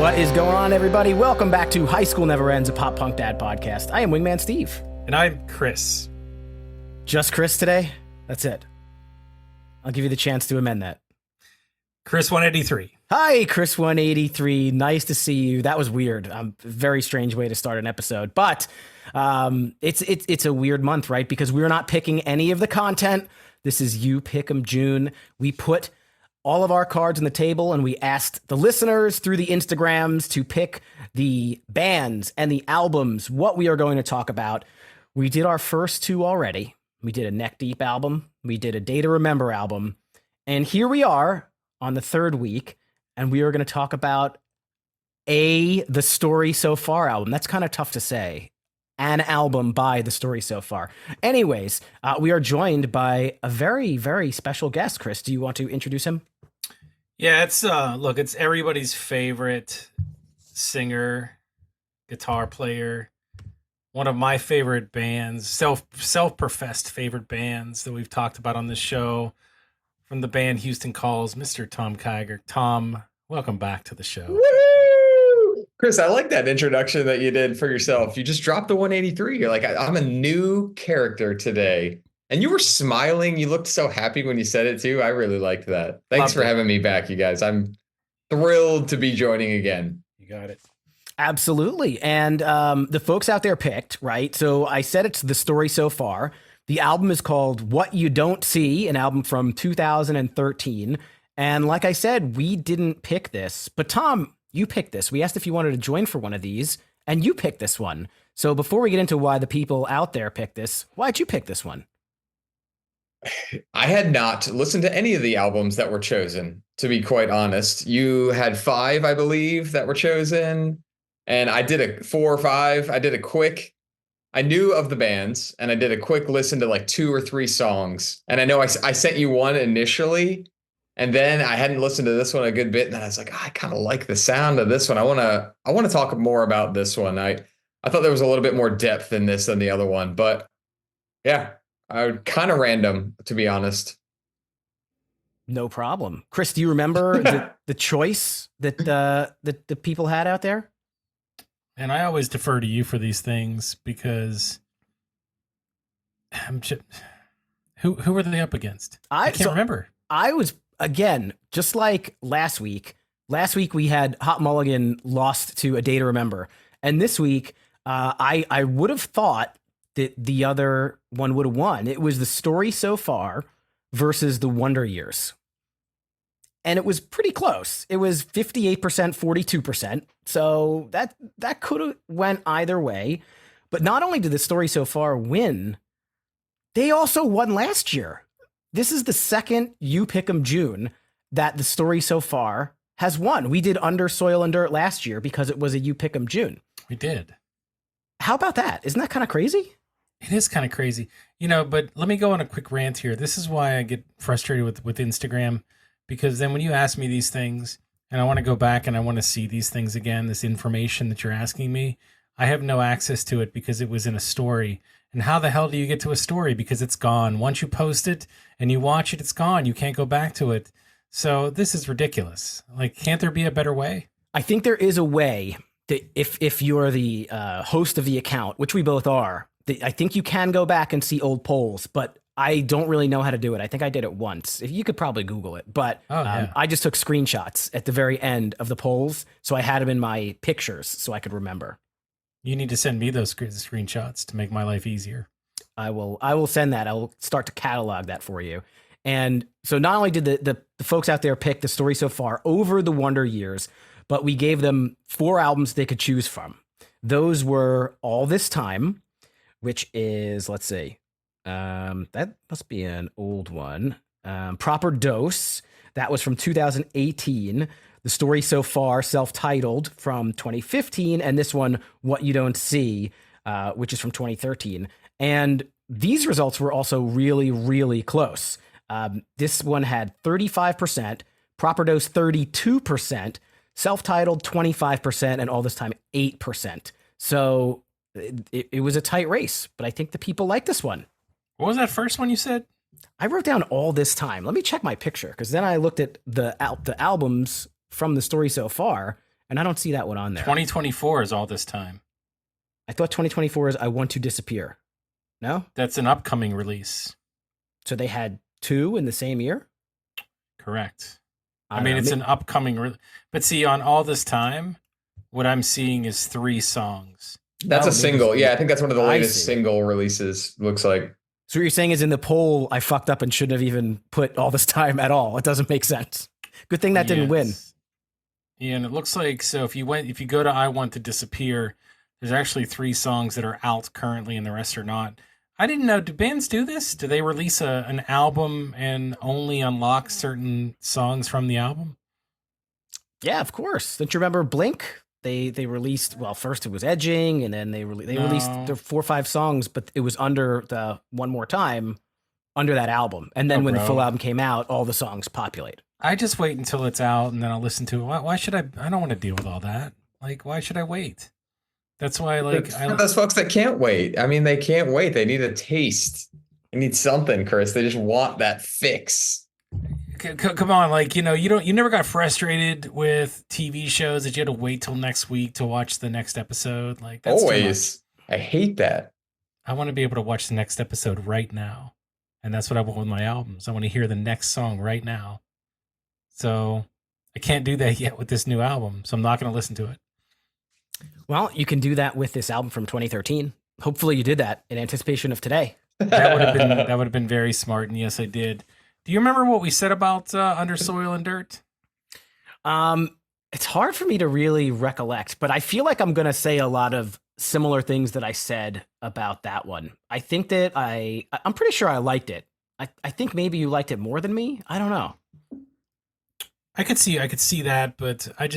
What is going on, everybody? Welcome back to High School Never Ends, a pop punk dad podcast. I am Wingman Steve. And I'm Chris. Just Chris today? That's it. I'll give you the chance to amend that. Chris 183. Hi, Chris 183. Nice to see you. That was weird. Very strange way to start an episode, but it's a weird month, right? Because we're not picking any of the content. This is You Pick 'em June. We put all of our cards on the table and we asked the listeners through the Instagrams to pick the bands and the albums, what we are going to talk about. We did our first two already. We did a Neck Deep album. We did a Day to Remember album. And here we are on the third week, and we are going to talk about the Story So Far album. That's kind of tough to say. An album by The Story So Far. Anyways, we are joined by a very, very special guest. Chris, do you want to introduce him? Yeah, it's everybody's favorite singer, guitar player, one of my favorite bands, self-professed favorite bands that we've talked about on this show, from the band Houston Calls, Mr. Tom Keiger. Tom, welcome back to the show. Woo! Chris, I like that introduction that you did for yourself. You just dropped the 183. You're like, I'm a new character today. And you were smiling. You looked so happy when you said it too. I really liked that. Thanks for having me back, you guys. I'm thrilled to be joining again. You got it. Absolutely. And the folks out there picked, right? So I said it's The Story So Far. The album is called What You Don't See, an album from 2013. And like I said, we didn't pick this. But Tom, you picked this. We asked if you wanted to join for one of these, and you picked this one. So before we get into why the people out there picked this, why'd you pick this one? I had not listened to any of the albums that were chosen, to be quite honest. You had 5, I believe, that were chosen. And I did a 4 or 5. I knew of the bands, and I did a quick listen to like 2 or 3 songs. And I know I sent you one initially, and then I hadn't listened to this one a good bit. And then I was like, I kind of like the sound of this one. I want to talk more about this one. I thought there was a little bit more depth in this than the other one, but yeah, kind of random, to be honest. No problem. Chris, do you remember the choice that the people had out there? And I always defer to you for these things because who were they up against? I can't remember. I was, again, just like last week. Last week we had Hot Mulligan lost to A Day to Remember. And this week I would have thought that the other one would have won. It was The Story So Far versus The Wonder Years. And it was pretty close. It was 58%, 42%. So that could have went either way. But not only did The Story So Far win, they also won last year. This is the second You Pick 'em June that The Story So Far has won. We did Under Soil and Dirt last year because it was a You Pick 'em June. We did. How about that? Isn't that kind of crazy? It is kind of crazy. But let me go on a quick rant here. This is why I get frustrated with Instagram. Because then when you ask me these things and I want to go back and I want to see these things again, this information that you're asking me, I have no access to it because it was in a story. And how the hell do you get to a story? Because it's gone. Once you post it and you watch it, it's gone. You can't go back to it. So this is ridiculous. Like, can't there be a better way? I think there is a way that if you're the host of the account, which we both are, I think you can go back and see old polls, but I don't really know how to do it. I think I did it once. You could probably Google it, but I just took screenshots at the very end of the polls, so I had them in my pictures so I could remember. You need to send me those screenshots to make my life easier. I will send that. I will start to catalog that for you. And so not only did the folks out there pick The Story So Far over The Wonder Years, but we gave them 4 albums they could choose from. Those were All This Time, which is, let's see, that must be an old one. Proper Dose, that was from 2018. The Story So Far, self-titled, from 2015. And this one, What You Don't See, which is from 2013. And these results were also really, really close. This one had 35%, Proper Dose 32%, self-titled 25%, and All This Time 8%. So it was a tight race, but I think the people like this one. What was that first one you said? I wrote down All This Time. Let me check my picture, because then I looked at the albums from The Story So Far, And I don't see that one on there. 2024 is all this time. I thought 2024 is I Want to Disappear. No? That's an upcoming release. So they had 2 in the same year? Correct. I I don't mean, know. it's an upcoming. But see, on all this time, what I'm seeing is 3 songs. That's Oh, a single. Yeah, I think that's one of the I latest see. single releases, looks like. So what you're saying is in the poll, I fucked up and shouldn't have even put All This Time at all. It doesn't make sense. Good thing that didn't win. Yes. Yeah, and it looks like, so if you go to I Want to Disappear, there's actually 3 songs that are out currently and the rest are not. I didn't know, do bands do this? Do they release an album and only unlock certain songs from the album? Yeah, of course. Don't you remember Blink? They released, well, first it was Edging, and then they released their 4 or 5 songs, but it was under the One More Time, under that album. And then when the full album came out, all the songs populate. I just wait until it's out and then I'll listen to it. Why should I don't want to deal with all that. Like, why should I wait? That's why, like, those folks that can't wait. I mean, they can't wait. They need a taste. They need something, Chris. They just want that fix. Come on, like, you never got frustrated with TV shows that you had to wait till next week to watch the next episode. Like, that's always. I hate that. I want to be able to watch the next episode right now. And that's what I want with my albums. I want to hear the next song right now. So I can't do that yet with this new album. So I'm not going to listen to it. Well, you can do that with this album from 2013. Hopefully you did that in anticipation of today. That would have been very smart. And yes, I did. Do you remember what we said about Under Soil and Dirt? It's hard for me to really recollect, but I feel like I'm going to say a lot of similar things that I said about that one. I think that I'm pretty sure I liked it. I think maybe you liked it more than me. I don't know. I could see that, but I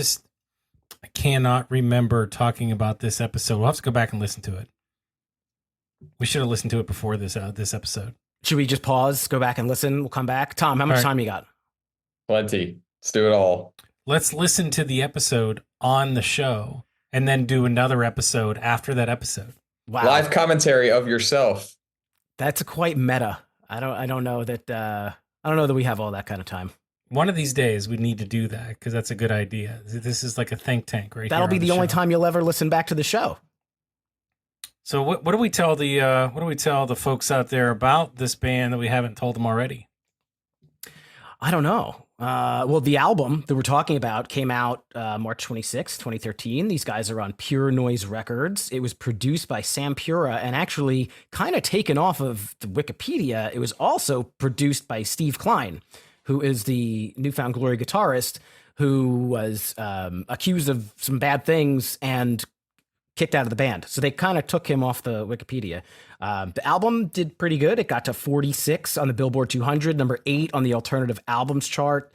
cannot remember talking about this episode. We'll have to go back and listen to it. We should have listened to it before this episode. Should we just pause, go back and listen? We'll come back. Tom, how much time you got? Plenty. Let's do it all. Let's listen to the episode on the show and then do another episode after that episode. Wow. Live commentary of yourself. That's quite meta. I don't know that we have all that kind of time. One of these days we need to do that because that's a good idea. This is like a think tank, right? That'll be the only time you'll ever listen back to the show. So what do we tell the folks out there about this band that we haven't told them already? I don't know. Well, the album that we're talking about came out March 26, 2013. These guys are on Pure Noise Records. It was produced by Sam Pura and actually kind of taken off of the Wikipedia. It was also produced by Steve Klein, who is the New Found Glory guitarist who was accused of some bad things and kicked out of the band. So they kind of took him off the Wikipedia. The album did pretty good. It got to 46 on the Billboard 200, number 8 on the alternative albums chart.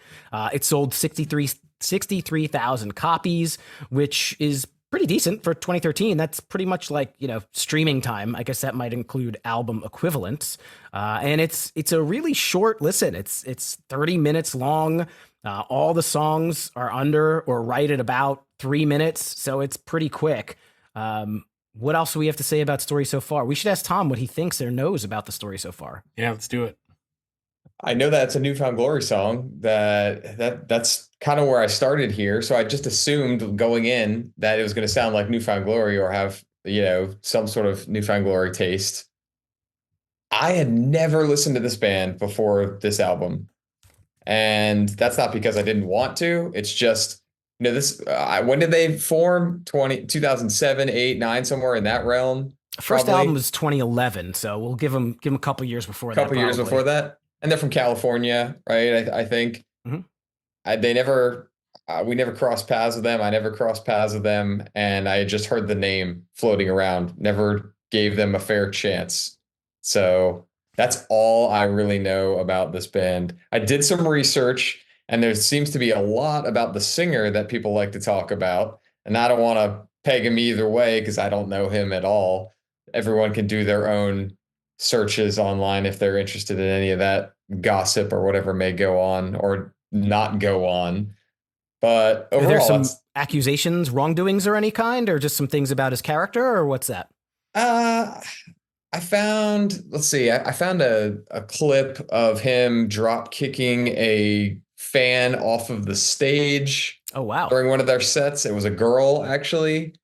It sold 63,000 copies, which is pretty decent for 2013. That's pretty much like, streaming time. I guess that might include album equivalents. And it's a really short listen. It's 30 minutes long. All the songs are under or right at about 3 minutes. So it's pretty quick. What else do we have to say about Story So Far? We should ask Tom what he thinks or knows about the story so far. Yeah, let's do it. I know that's a New Found Glory song. That's kind of where I started here. So I just assumed going in that it was going to sound like New Found Glory or have, some sort of New Found Glory taste. I had never listened to this band before this album. And that's not because I didn't want to. It's just, when did they form? 2007, 8, 9, somewhere in that realm. First album was 2011, so we'll give them a couple years before that. Couple years before that, and they're from California, right? I think. Mm-hmm. We never crossed paths with them. I never crossed paths with them, and I had just heard the name floating around. Never gave them a fair chance. So that's all I really know about this band. I did some research. And there seems to be a lot about the singer that people like to talk about. And I don't want to peg him either way because I don't know him at all. Everyone can do their own searches online if they're interested in any of that gossip or whatever may go on or not go on. But overall, are there some accusations, wrongdoings or any kind, or just some things about his character, or what's that? I found a clip of him drop kicking a fan off of the stage. Oh, wow. during one of their sets. It was a girl, actually.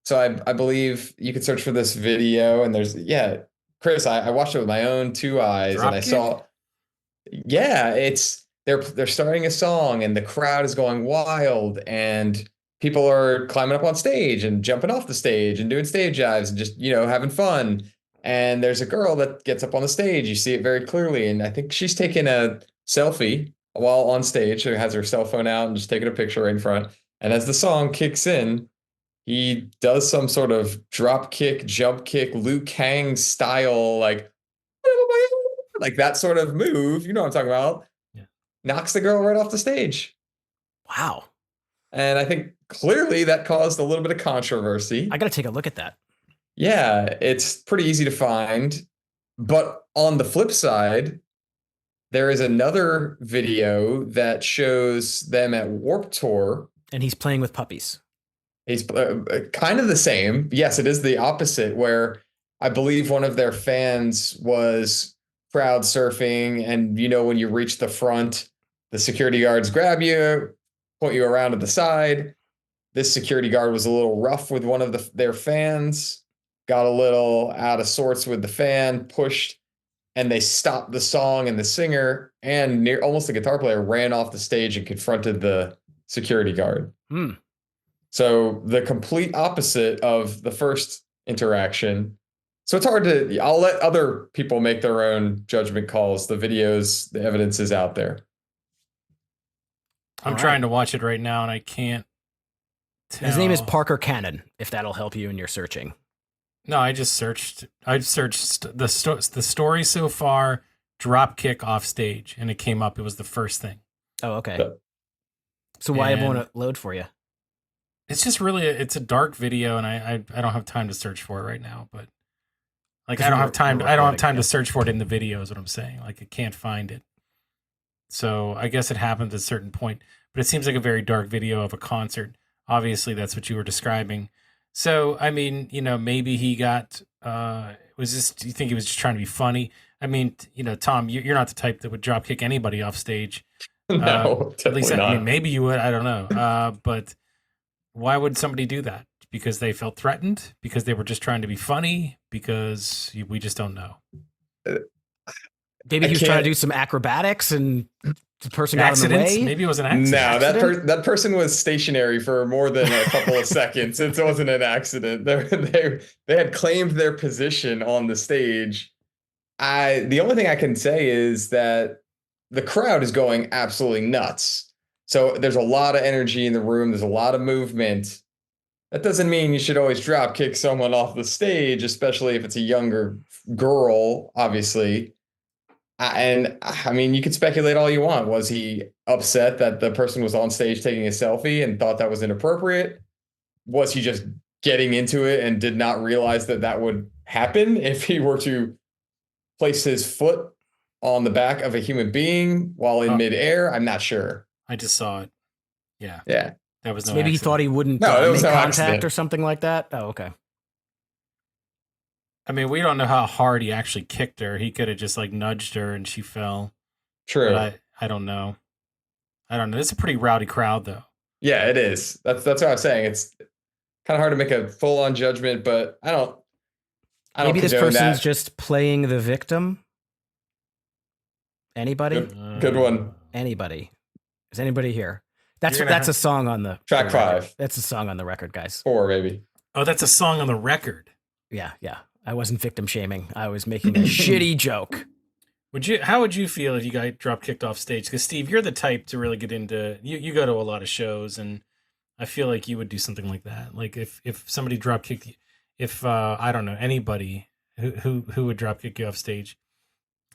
So I believe you could search for this video, and yeah, Chris, I watched it with my own two eyes, and I Dropkick? saw, yeah, they're starting a song, and the crowd is going wild, and people are climbing up on stage and jumping off the stage and doing stage dives and just, having fun. And there's a girl that gets up on the stage. You see it very clearly, and I think she's taking a selfie while on stage. She has her cell phone out and just taking a picture right in front. And as the song kicks in, he does some sort of drop kick, jump kick, Liu Kang style, like that sort of move. You know what I'm talking about? Yeah. Knocks the girl right off the stage. Wow. And I think clearly that caused a little bit of controversy. I got to take a look at that. Yeah, it's pretty easy to find. But on the flip side, there is another video that shows them at Warped Tour. And he's playing with puppies. He's kind of the same. Yes, it is the opposite, where I believe one of their fans was crowd surfing. And, when you reach the front, the security guards grab you, point you around to the side. This security guard was a little rough with one of their fans, got a little out of sorts with the fan, pushed, and they stopped the song, and the singer and almost the guitar player ran off the stage and confronted the security guard. Hmm. So the complete opposite of the first interaction. So it's hard I'll let other people make their own judgment calls. The videos, the evidence is out there. I'm trying to watch it right now, and I can't tell. His name is Parker Cannon, if that'll help you in your searching. No, I just searched. I searched the story so far, drop kick off stage, and it came up. It was the first thing. Oh, okay. So why won't it load for you? It's just really it's a dark video, and I don't have time to search for it right now. But I don't have time. I don't have time to search for it in the video. Is what I'm saying. Like I can't find it. So I guess it happened at a certain point. But it seems like a very dark video of a concert. Obviously, that's what you were describing. So, I mean, maybe he got, do you think he was just trying to be funny? I mean, Tom, you're not the type that would drop kick anybody off stage. No, at least, not. I mean, maybe you would, I don't know. But why would somebody do that? Because they felt threatened? Because they were just trying to be funny? Because we just don't know. Maybe he was trying to do some acrobatics and the person got in the way. Maybe it was an accident. No, that person was stationary for more than a couple of seconds. It wasn't an accident. They had claimed their position on the stage. The only thing I can say is that the crowd is going absolutely nuts. So there's a lot of energy in the room. There's a lot of movement. That doesn't mean you should always drop kick someone off the stage, especially if it's a younger girl, obviously. And I mean, you could speculate all you want. Was he upset that the person was on stage taking a selfie and thought that was inappropriate? Was he just getting into it and did not realize that would happen if he were to place his foot on the back of a human being while in midair? I'm not sure. I just saw it. Yeah. Yeah. That was no maybe accident. He thought he wouldn't make contact accident or something like that. Oh, okay. I mean, we don't know how hard he actually kicked her. He could have just nudged her and she fell. True. But I don't know. I don't know. It's a pretty rowdy crowd, though. Yeah, it is. That's what I'm saying. It's kind of hard to make a full on judgment, but I don't. Maybe this person's just playing the victim. Anybody? Good one. Anybody? Is anybody here? That's a song on the track 5. That's a song on the record, guys. 4, maybe. Oh, that's a song on the record. Yeah. I wasn't victim shaming. I was making a shitty joke. How would you feel if you got drop kicked off stage? Because Steve, you're the type to really get into. You go to a lot of shows, and I feel like you would do something like that. Like if somebody drop kicked you, if I don't know anybody who would drop kick you off stage.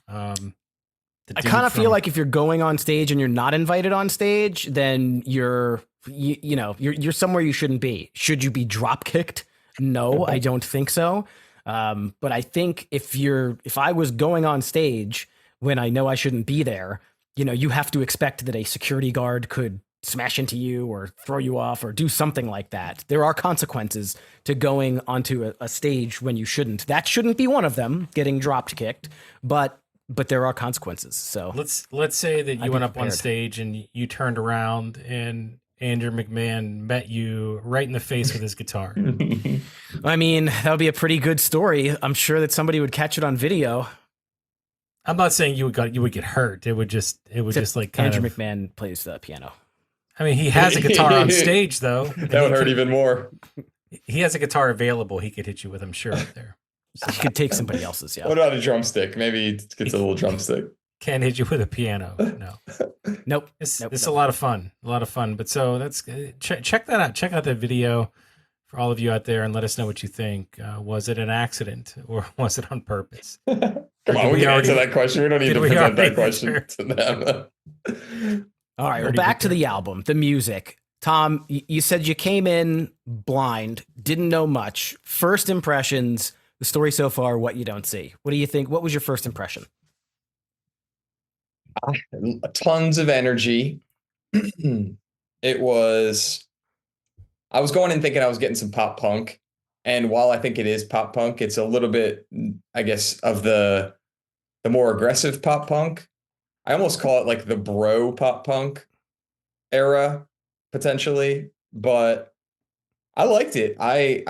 I kind of feel like if you're going on stage and you're not invited on stage, then you're somewhere you shouldn't be. Should you be drop kicked? No, I don't think so. But I think if I was going on stage when I know I shouldn't be there, you have to expect that a security guard could smash into you or throw you off or do something like that. There are consequences to going onto a stage when you shouldn't. That shouldn't be one of them, getting dropped kicked, but there are consequences. So let's say that you went up on stage and you turned around and Andrew McMahon met you right in the face with his guitar? I mean, that would be a pretty good story. I'm sure that somebody would catch it on video. I'm not saying you would get hurt. It would just like kind Andrew of. McMahon plays the piano. I mean, he has a guitar on stage though. That would hurt even more. He has a guitar available. He could hit you with, I'm sure, out there. So you could take somebody else's. Yeah. What about a drumstick? Maybe he gets a little drumstick. Can't hit you with a piano. No. Nope. It's Nope. a lot of fun. A lot of fun. But so that's check that out. Check out that video for all of you out there and let us know what you think. Was it an accident or was it on purpose? Come on, we can answer that question. We don't need to present that question to them. All right. Well, back to the album, the music. Tom, you said you came in blind, didn't know much. First impressions, the story so far, what you don't see. What do you think? What was your first impression? Tons of energy. I was going in thinking I was getting some pop punk. And while I think it is pop punk, it's a little bit, I guess, of the more aggressive pop punk. I almost call it like the bro pop punk era, potentially. But I liked it. I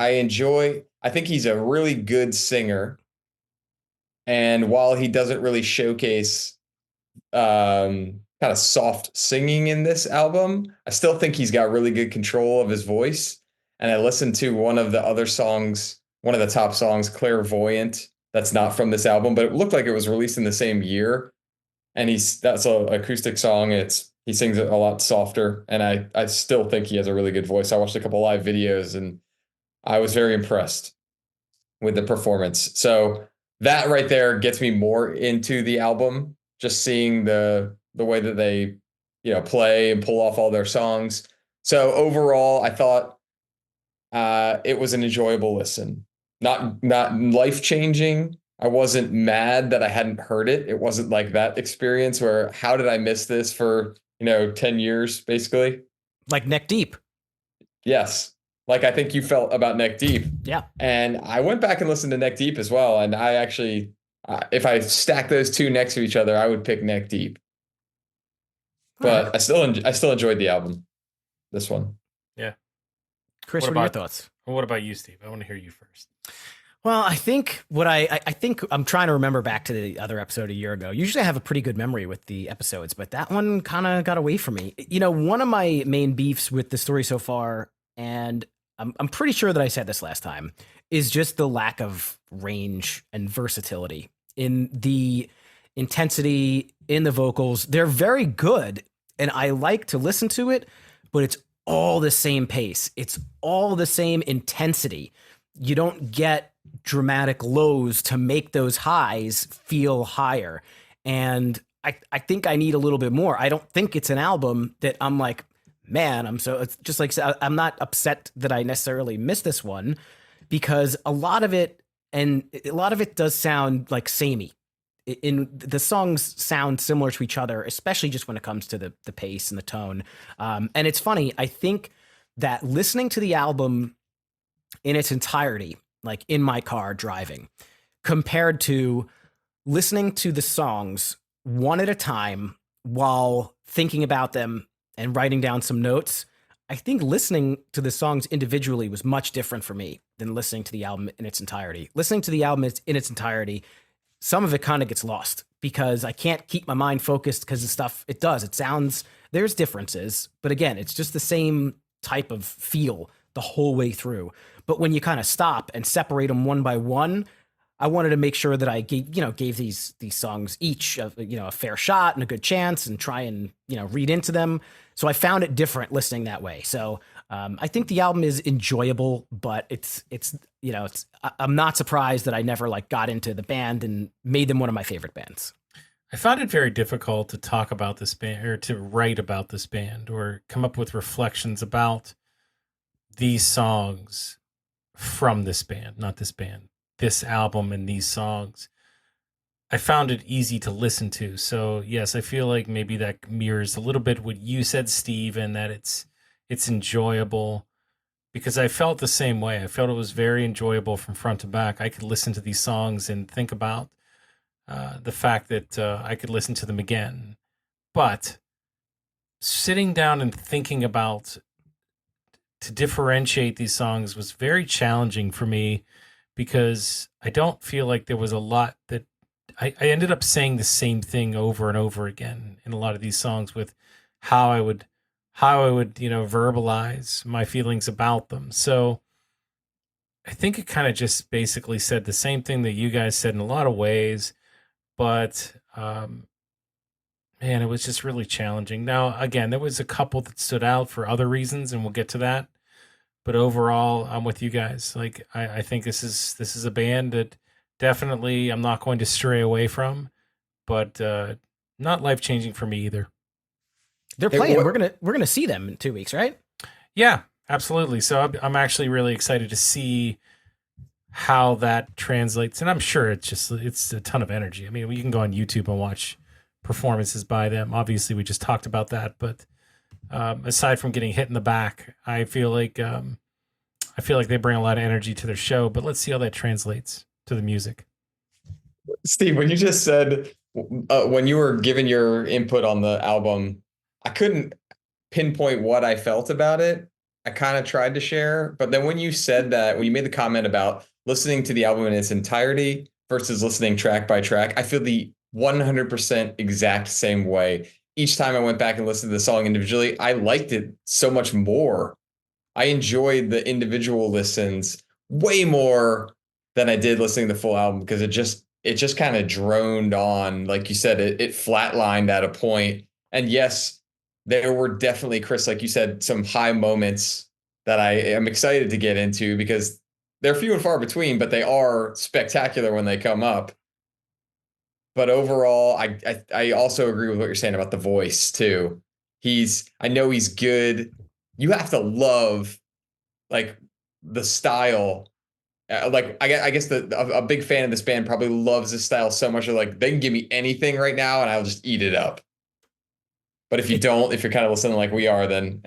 think he's a really good singer. And while he doesn't really showcase kind of soft singing in this album, I still think he's got really good control of his voice. And I listened to one of the other songs, one of the top songs, Clairvoyant, that's not from this album, but it looked like it was released in the same year. And that's an acoustic song. He sings it a lot softer. And I still think he has a really good voice. I watched a couple live videos and I was very impressed with the performance. So that right there gets me more into the album, just seeing the way that they, play and pull off all their songs. So overall, I thought it was an enjoyable listen. Not life-changing. I wasn't mad that I hadn't heard it. It wasn't like that experience where, how did I miss this for, 10 years, basically? Like Neck Deep. Yes. Like I think you felt about Neck Deep. Yeah. And I went back and listened to Neck Deep as well. And I actually, if I stack those two next to each other, I would pick Neck Deep. But I still enjoyed the album, this one. Yeah. Chris, what are your thoughts? Well, what about you, Steve? I want to hear you first. Well, I think I think I'm trying to remember back to the other episode a year ago. Usually I have a pretty good memory with the episodes, but that one kind of got away from me. One of my main beefs with the story so far, and I'm pretty sure that I said this last time, is just the lack of range and versatility in the intensity, in the vocals. They're very good, and I like to listen to it, but it's all the same pace. It's all the same intensity. You don't get dramatic lows to make those highs feel higher. And I think I need a little bit more. I don't think it's an album that I'm like, man, it's just like, I'm not upset that I necessarily missed this one, because a lot of it does sound like samey. The songs sound similar to each other, especially just when it comes to the pace and the tone. And it's funny, I think that listening to the album in its entirety, like in my car driving, compared to listening to the songs one at a time while thinking about them and writing down some notes, I think listening to the songs individually was much different for me than listening to the album in its entirety. Listening to the album in its entirety, some of it kind of gets lost because I can't keep my mind focused because the stuff it sounds, there's differences, but again, it's just the same type of feel the whole way through. But when you kind of stop and separate them one by one, I wanted to make sure that I gave these songs each a fair shot and a good chance and try and read into them. So I found it different listening that way. So I think the album is enjoyable, but I'm not surprised that I never got into the band and made them one of my favorite bands. I found it very difficult to talk about this band or to write about this band or come up with reflections about these songs from this band, not this band, this album and these songs. I found it easy to listen to. So yes, I feel like maybe that mirrors a little bit what you said, Steve, and that it's enjoyable, because I felt the same way. I felt it was very enjoyable from front to back. I could listen to these songs and think about the fact that I could listen to them again. But sitting down and thinking about to differentiate these songs was very challenging for me because I don't feel like there was a lot that I ended up saying the same thing over and over again in a lot of these songs with how I would, verbalize my feelings about them. So I think it kind of just basically said the same thing that you guys said in a lot of ways, but man, it was just really challenging. Now, again, there was a couple that stood out for other reasons, and we'll get to that. But overall, I'm with you guys. Like, I think this is a band that definitely I'm not going to stray away from, but not life changing for me either. They're playing. We're gonna see them in 2 weeks, right? Yeah, absolutely. So I'm actually really excited to see how that translates, and I'm sure it's a ton of energy. I mean, you can go on YouTube and watch performances by them. Obviously, we just talked about that, but aside from getting hit in the back, I feel like they bring a lot of energy to their show. But let's see how that translates to the music. Steve, when you just said when you were giving your input on the album, I couldn't pinpoint what I felt about it. I kind of tried to share, but then when you said that, when you made the comment about listening to the album in its entirety versus listening track by track, I feel the 100% exact same way. Each time I went back and listened to the song individually, I liked it so much more. I enjoyed the individual listens way more than I did listening to the full album because it just kind of droned on. Like you said, it flatlined at a point. And yes, there were definitely, Chris, like you said, some high moments that I am excited to get into because they're few and far between, but they are spectacular when they come up. But overall, I also agree with what you're saying about the voice too. I know he's good. You have to love like the style. Like I guess a big fan of this band probably loves this style so much. They're like, they can give me anything right now and I'll just eat it up. But if you don't, if you're kind of listening like we are, then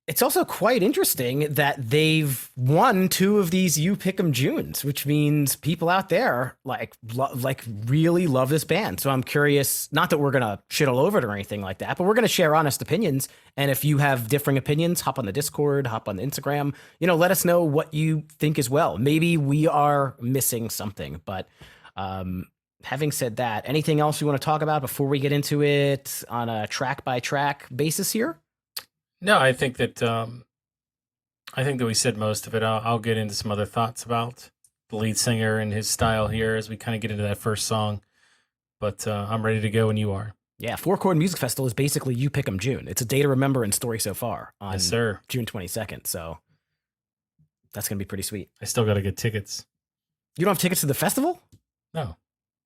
It's also quite interesting that they've won 2 of these You Pick 'em Junes, which means people out there like really love this band. So I'm curious, not that we're going to shit all over it or anything like that, but we're going to share honest opinions. And if you have differing opinions, hop on the Discord, hop on the Instagram, let us know what you think as well. Maybe we are missing something, but having said that, anything else you want to talk about before we get into it on a track by track basis here? No, I think that we said most of it. I'll get into some other thoughts about the lead singer and his style here as we kind of get into that first song. But I'm ready to go when you are. Yeah, Four Chord Music Festival is basically You Pick 'em June. It's a day to remember in Story So Far on Yes, sir. June 22nd. So that's going to be pretty sweet. I still got to get tickets. You don't have tickets to the festival? No.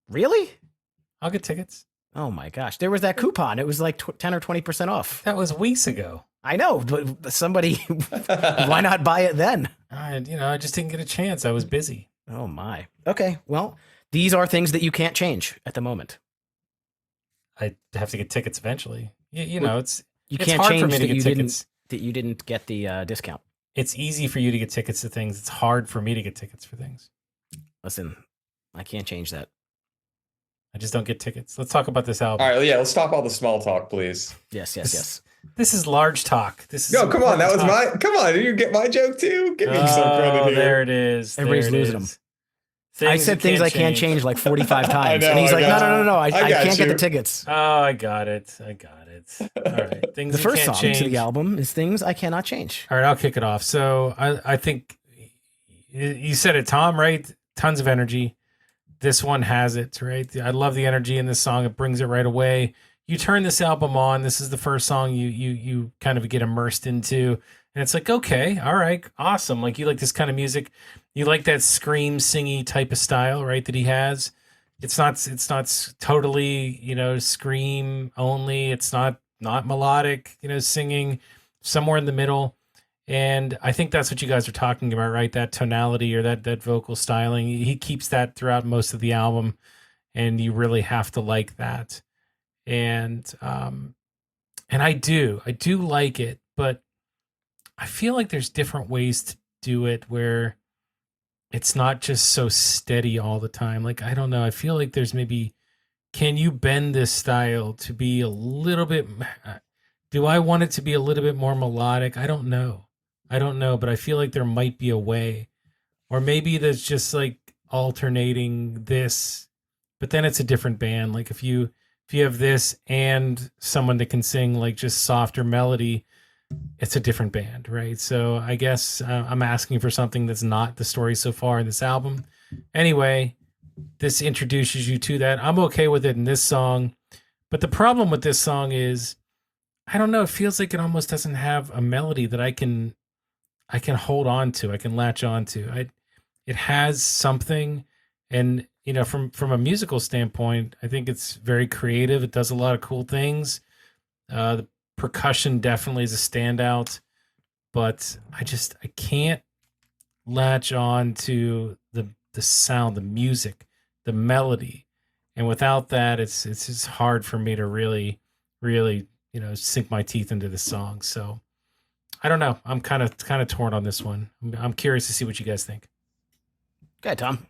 Really? I'll get tickets. Oh my gosh. There was that coupon. It was like 10 or 20% off. That was weeks ago. I know, but somebody, why not buy it then? I just didn't get a chance. I was busy. Oh my. Okay. Well, these are things that you can't change at the moment. I have to get tickets eventually. You can't hard change for me to that get tickets. You didn't get the discount. It's easy for you to get tickets to things. It's hard for me to get tickets for things. Listen, I can't change that. I just don't get tickets. Let's talk about this album. all right, yeah, let's stop all the small talk, please. Yes. This is large talk. No, come on. That was come on. Did you get my joke too? Give me some credit here. There it is. Everybody's losing them. I said things I can't change like 45 times. And he's like, no. I can't get the tickets. Oh, I got it. All right. Things the first you can't song change. to the album is Things I Cannot Change. All right, I'll kick it off. So I think you said it, Tom, right? Tons of energy. This one has it, right? I love the energy in this song. It brings it right away. You turn this album on. This is the first song you kind of get immersed into. And it's like, okay, all right, awesome. Like, you like this kind of music. You like that scream, singy type of style, right, that he has. It's not totally, scream only. It's not melodic, singing, somewhere in the middle. And I think that's what you guys are talking about, right? That tonality or that vocal styling. He keeps that throughout most of the album, and you really have to like that. And I do like it, but I feel like there's different ways to do it where it's not just so steady all the time. Like, I don't know. I feel like there's maybe, can you bend this style to be a little bit Do I want it to be a little bit more melodic? I don't know. I don't know, but I feel like there might be a way. Or maybe there's just like alternating this, but then it's a different band. Like if you have this and someone that can sing like just softer melody, it's a different band, right? So I guess I'm asking for something that's not the story so far in this album. Anyway, this introduces you to that. I'm okay with it in this song, but the problem with this song is I don't know. It feels like it almost doesn't have a melody that I can hold on to. I can latch on to. It has something, and you know, from a musical standpoint, I think it's very creative. It does a lot of cool things. The percussion definitely is a standout, but I can't latch on to the sound, the music, the melody, and without that, it's just hard for me to really sink my teeth into the song. So I don't know. I'm kind of torn on this one. I'm curious to see what you guys think. Okay, Tom.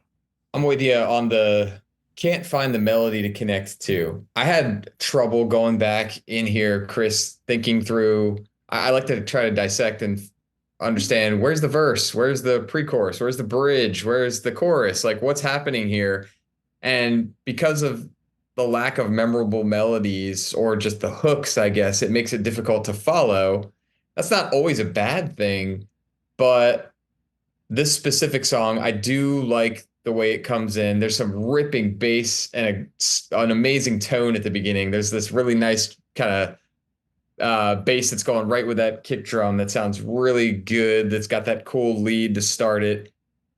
I'm with you on the can't find the melody to connect to. I had trouble going back in here, Chris, thinking through. I like to try to dissect and understand where's the verse, where's the pre-chorus, where's the bridge, where's the chorus, like what's happening here. And because of the lack of memorable melodies or just the hooks, I guess, it makes it difficult to follow. That's not always a bad thing, but this specific song, I do like the way it comes in. There's some ripping bass and an amazing tone at the beginning. There's this really nice kind of bass that's going right with that kick drum that sounds really good. That's got that cool lead to start it.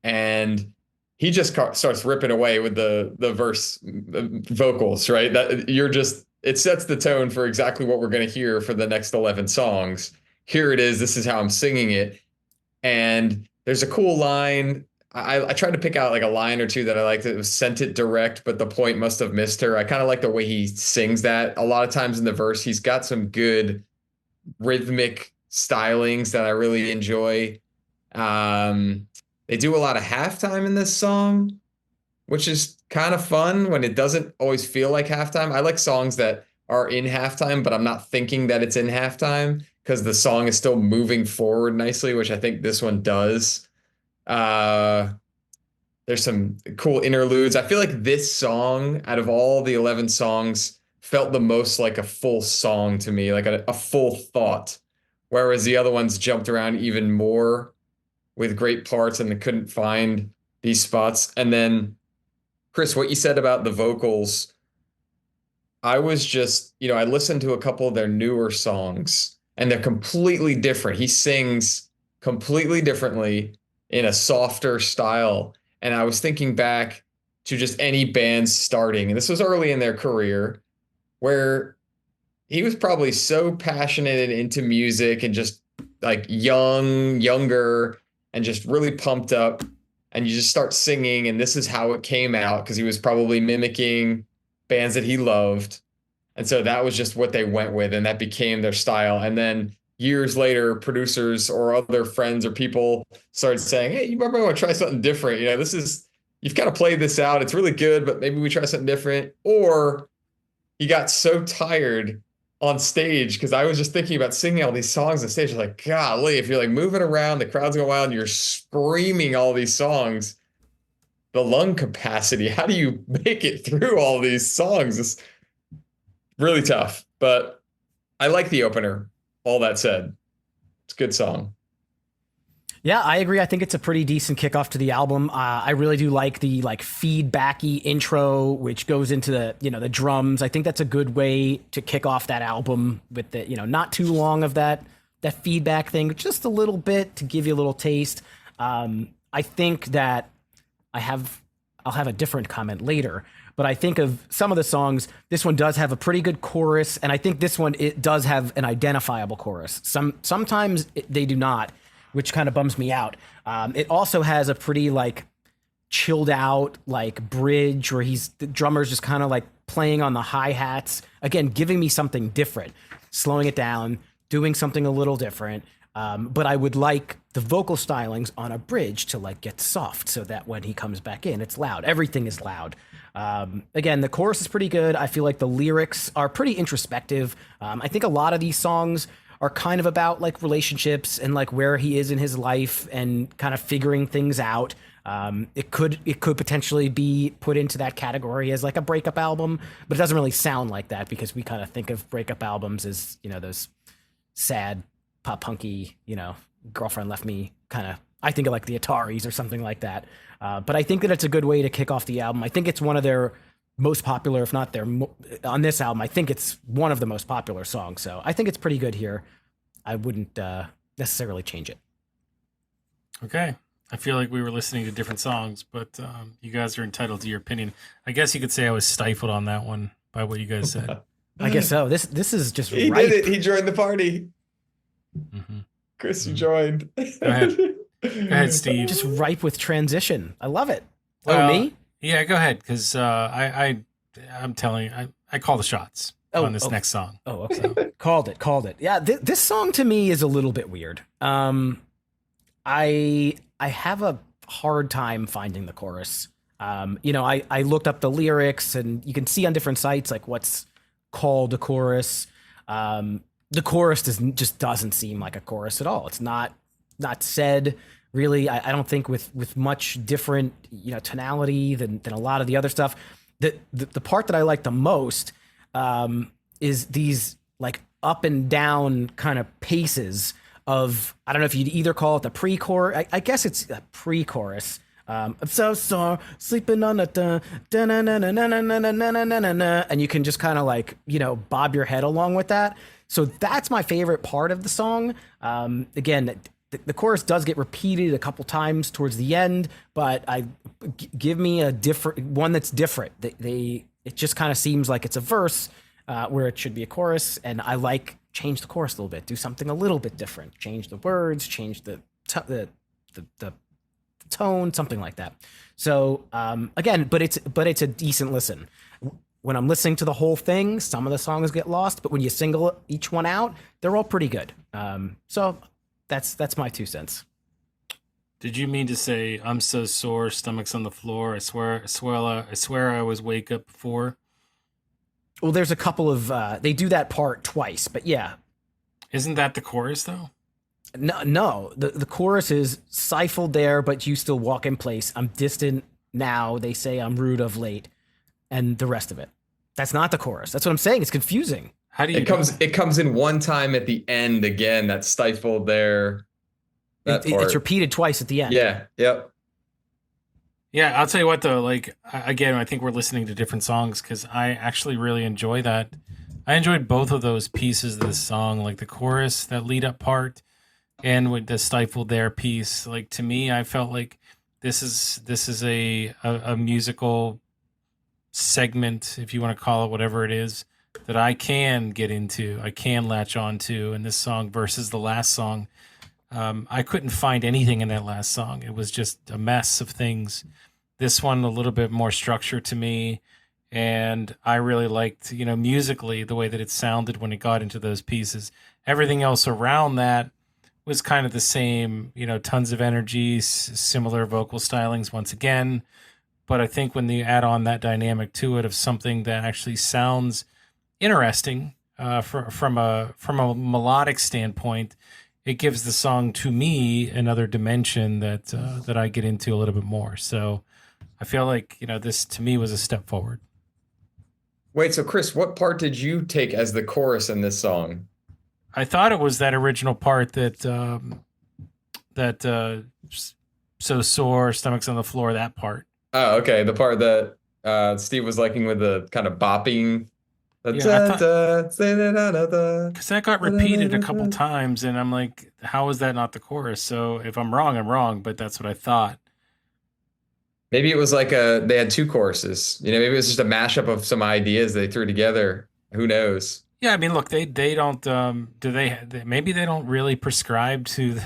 And he just starts ripping away with the verse vocals, right? It sets the tone for exactly what we're going to hear for the next 11 songs. Here it is. This is how I'm singing it. And there's a cool line. I tried to pick out like a line or two that I liked. It was sent it direct, but the point must have missed her. I kind of like the way he sings that. A lot of times in the verse, he's got some good rhythmic stylings that I really enjoy. They do a lot of halftime in this song, which is kind of fun when it doesn't always feel like halftime. I like songs that are in halftime, but I'm not thinking that it's in halftime because the song is still moving forward nicely, which I think this one does. There's some cool interludes. I feel like this song, out of all the 11 songs, felt the most like a full song to me, like a full thought, whereas the other ones jumped around even more with great parts and they couldn't find these spots. And then, Chris, what you said about the vocals, I was just, I listened to a couple of their newer songs and they're completely different. He sings completely differently in a softer style. And I was thinking back to just any bands starting, and this was early in their career, where he was probably so passionate and into music and just like younger, and just really pumped up. And you just start singing, and this is how it came out because he was probably mimicking bands that he loved. And so that was just what they went with, and that became their style. And then years later, producers or other friends or people started saying, hey, you might want to try something different. You've kind of played this out. It's really good, but maybe we try something different. Or he got so tired on stage, because I was just thinking about singing all these songs on stage. I was like, golly, if you're like moving around, the crowd's going wild, and you're screaming all these songs, the lung capacity, how do you make it through all these songs? It's really tough, but I like the opener. All that said, it's a good song. Yeah, I agree. I think it's a pretty decent kickoff to the album. I really do like the feedbacky intro, which goes into the drums. I think that's a good way to kick off that album with the not too long of that feedback thing, just a little bit to give you a little taste. I think that I'll have a different comment later, but I think of some of the songs, this one does have a pretty good chorus, and I think this one, it does have an identifiable chorus. Sometimes they do not, which kind of bums me out. It also has a pretty chilled out bridge where the drummer's just kind of playing on the hi-hats, again giving me something different, slowing it down, doing something a little different. But I would like the vocal stylings on a bridge to like get soft so that when he comes back in, it's loud. Everything is loud. Again, the chorus is pretty good. I feel like the lyrics are pretty introspective. I think a lot of these songs are kind of about like relationships and like where he is in his life and kind of figuring things out. It could potentially be put into that category as like a breakup album, but it doesn't really sound like that because we kind of think of breakup albums as, you know, those sad pop punky, you know, girlfriend left me kind of. I think of like the Ataris or something like that. But I think that it's a good way to kick off the album. I think it's one of their most popular, if not their on this album. I think it's one of the most popular songs. So I think it's pretty good here. I wouldn't necessarily change it. Okay. I feel like we were listening to different songs, but you guys are entitled to your opinion. I guess you could say I was stifled on that one by what you guys said. I guess so. This is just He ripe. did it. He joined the party. Mm-hmm. Chris, you joined. Go ahead. Go ahead, Steve. Just ripe with transition. I love it. Me? Yeah, go ahead, because I'm telling you, I call the shots on this next song. Oh, okay. So. Called it. Yeah, this song to me is a little bit weird. I have a hard time finding the chorus. You know, I looked up the lyrics, and you can see on different sites like what's called a chorus. The chorus just doesn't seem like a chorus at all. It's not said really. I don't think with much different, you know, tonality than a lot of the other stuff. The part that I like the most is these like up and down kind of paces of, I don't know if you'd either call it the pre-chorus. I guess it's a pre-chorus. I'm so sore, sleeping on a and you can just kind of like, you know, bob your head along with that. So that's my favorite part of the song. Again, the chorus does get repeated a couple times towards the end, but give me a different one that's different. It just kind of seems like it's a verse where it should be a chorus, and I like change the chorus a little bit, do something a little bit different, change the words, change the tone, something like that. So again, but it's a decent listen. When I'm listening to the whole thing, some of the songs get lost, but when you single each one out, they're all pretty good. So that's my 2 cents. Did you mean to say I'm so sore, stomach's on the floor? I swear I always wake up before. Well, there's a couple of they do that part twice, but yeah. Isn't that the chorus though? No. The chorus is stifled there, but you still walk in place. I'm distant now. They say I'm rude of late, and the rest of it. That's not the chorus. That's what I'm saying. It's confusing. How do you? It comes in one time at the end again. That's stifled there. It's repeated twice at the end. Yeah. Yep. Yeah, I'll tell you what though. Like again, I think we're listening to different songs because I actually really enjoy that. I enjoyed both of those pieces of the song, like the chorus, that lead up part, and with the stifled there piece. Like to me, I felt like this is a musical segment, if you want to call it whatever it is, that I can get into, I can latch on to in this song versus the last song. I couldn't find anything in that last song. It was just a mess of things. This one, a little bit more structure to me. And I really liked, you know, musically, the way that it sounded when it got into those pieces. Everything else around that was kind of the same, you know, tons of energy, similar vocal stylings once again. But I think when you add on that dynamic to it of something that actually sounds interesting from a melodic standpoint, it gives the song to me another dimension that I get into a little bit more. So I feel like, you know, this to me was a step forward. Wait, so Chris, what part did you take as the chorus in this song? I thought it was that original part that so sore, stomach's on the floor, that part. Oh, okay. The part that Steve was liking with the kind of bopping. Because that got repeated a couple times, and I'm like, how is that not the chorus? So if I'm wrong, I'm wrong, but that's what I thought. Maybe it was like they had 2 choruses. You know, maybe it was just a mashup of some ideas they threw together. Who knows? Yeah, I mean, look, they don't maybe they don't really prescribe to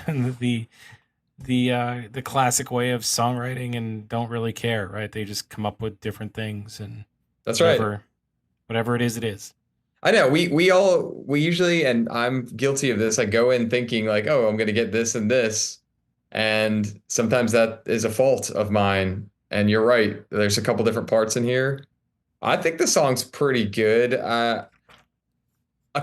the classic way of songwriting and don't really care, right? They just come up with different things and that's whatever, right. Whatever it is, it is. I know we usually, and I'm guilty of this. I go in thinking like, oh, I'm gonna get this and this, and sometimes that is a fault of mine. And you're right. There's a couple different parts in here. I think the song's pretty good. A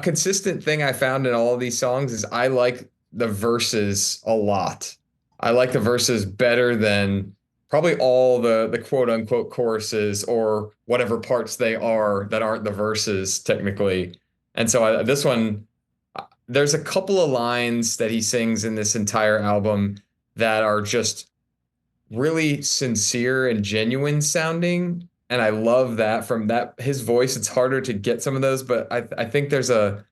consistent thing I found in all of these songs is I like the verses a lot. I like the verses better than probably all the quote unquote choruses or whatever parts they are that aren't the verses technically. And so this one, there's a couple of lines that he sings in this entire album that are just really sincere and genuine sounding. And I love that from that his voice. It's harder to get some of those, but I think there's a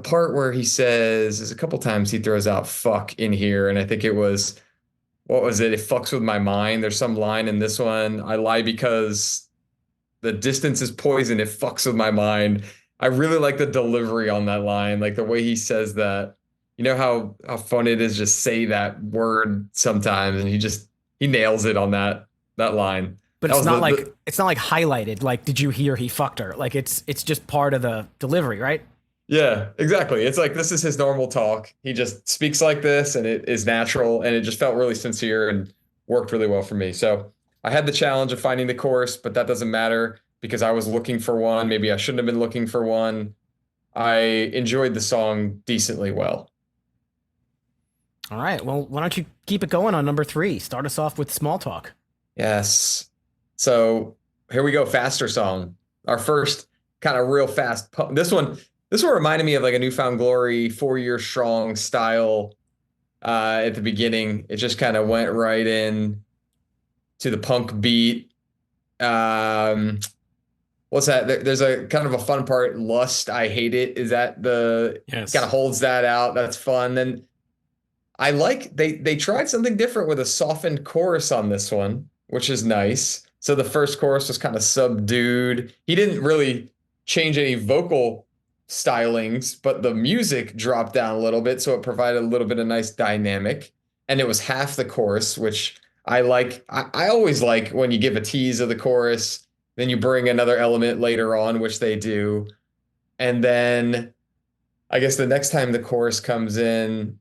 part where he says there's a couple times he throws out fuck in here, and I think it was what was it? It fucks with my mind. There's some line in this one. I lie because the distance is poison. It fucks with my mind. I really like the delivery on that line, like the way he says that. You know how fun it is just say that word sometimes, and he nails it on that line. But That it's was not like it's not like highlighted. Like, did you hear he fucked her? Like, it's just part of the delivery, right? yeah, exactly. It's like this is his normal talk. He just speaks like this and it is natural and it just felt really sincere and worked really well for me. So I had the challenge of finding the chorus, but that doesn't matter because I was looking for one. Maybe I shouldn't have been looking for one. I enjoyed the song decently well. All right. Well, why don't you keep it going on number 3? Start us off with Small Talk. Yes. So here we go. Faster song. Our first kind of real fast. This one reminded me of like a Newfound Glory, 4 Year Strong style at the beginning. It just kind of went right in to the punk beat. What's that? There's a kind of a fun part. Lust, I hate it. Is that the Yes. kind of holds that out? That's fun. Then I like they tried something different with a softened chorus on this one, which is nice. So the first chorus was kind of subdued. He didn't really change any vocal stylings, but the music dropped down a little bit, so it provided a little bit of nice dynamic. And it was half the chorus, which I like. I always like when you give a tease of the chorus, then you bring another element later on, which they do. And then I guess the next time the chorus comes in,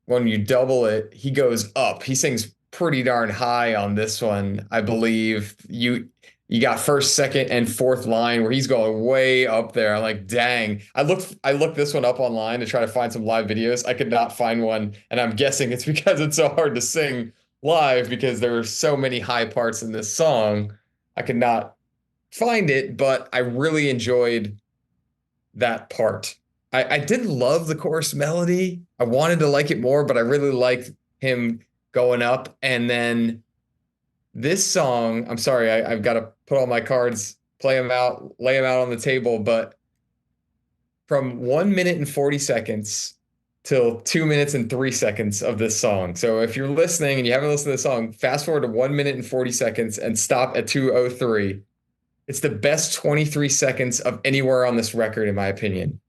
when you double it, he goes up. He sings pretty darn high on this one, I believe. You got first, second, and fourth line where he's going way up there. I'm like, dang. I looked this one up online to try to find some live videos. I could not find one, and I'm guessing it's because it's so hard to sing live because there are so many high parts in this song. I could not find it, but I really enjoyed that part. I didn't love the chorus melody. I wanted to like it more, but I really liked him going up. And then this song, I'm sorry, I've got to put all my cards, play them out, lay them out on the table. But from 1 minute and 40 seconds till 2 minutes and 3 seconds of this song. So if you're listening and you haven't listened to the song, fast forward to 1 minute and 40 seconds and stop at 2:03. It's the best 23 seconds of anywhere on this record, in my opinion.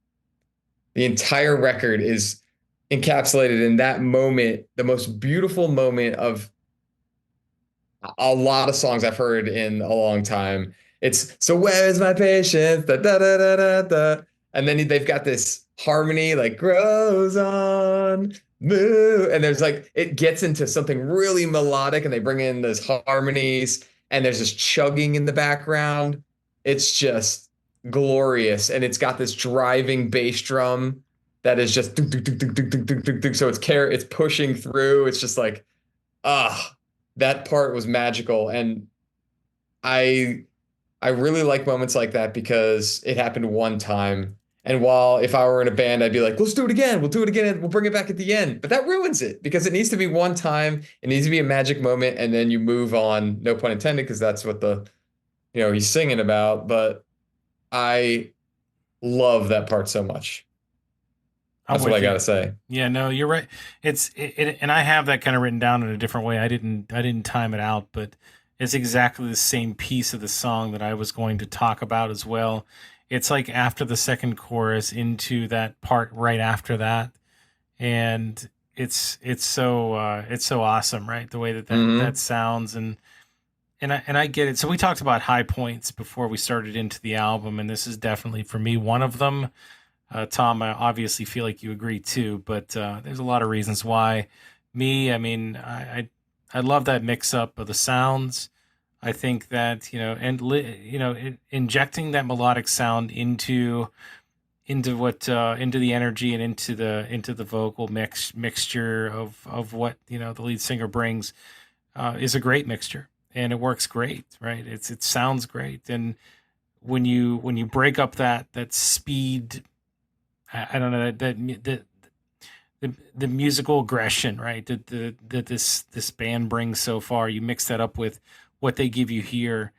The entire record is encapsulated in that moment, the most beautiful moment of a lot of songs I've heard in a long time. It's so where's my patience? Da, da, da, da, da, da. And then they've got this harmony like grows on, move. And there's like, it gets into something really melodic and they bring in those harmonies and there's this chugging in the background. It's just glorious. And it's got this driving bass drum that is just so it's pushing through. It's just like, that part was magical. And I really like moments like that because it happened one time. And while if I were in a band, I'd be like, let's do it again. We'll do it again. And we'll bring it back at the end. But that ruins it because it needs to be one time. It needs to be a magic moment. And then you move on. No pun intended, because that's what he's singing about. But I love that part so much. That's what I got to say. Yeah, no, you're right. And I have that kind of written down in a different way. I didn't time it out, but it's exactly the same piece of the song that I was going to talk about as well. It's like after the second chorus into that part right after that, and it's so awesome, right? The way that sounds, and And I get it. So we talked about high points before we started into the album, and this is definitely for me one of them. Tom, I obviously feel like you agree too, but there's a lot of reasons why. Me, I mean, I love that mix up of the sounds. I think that injecting that melodic sound into the energy and into the vocal mixture of what the lead singer brings is a great mixture, and it works great, right? It sounds great, and when you break up that speed, I don't know the musical aggression, right? That this band brings so far. You mix that up with what they give you here,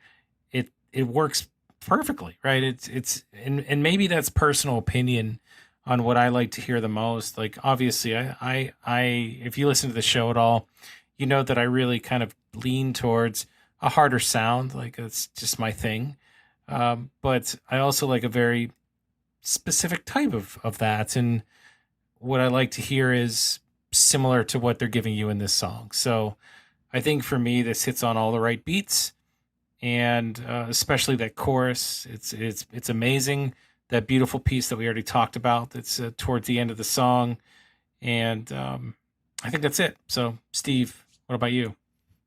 it works perfectly, right? And maybe that's personal opinion on what I like to hear the most. Like obviously, I if you listen to the show at all, you know that I really kind of lean towards a harder sound. Like it's just my thing. But I also like a very specific type of that, and what I like to hear is similar to what they're giving you in this song. So I think for me, this hits on all the right beats, and especially that chorus. It's amazing. That beautiful piece that we already talked about. That's towards the end of the song, and I think that's it. So, Steve, what about you?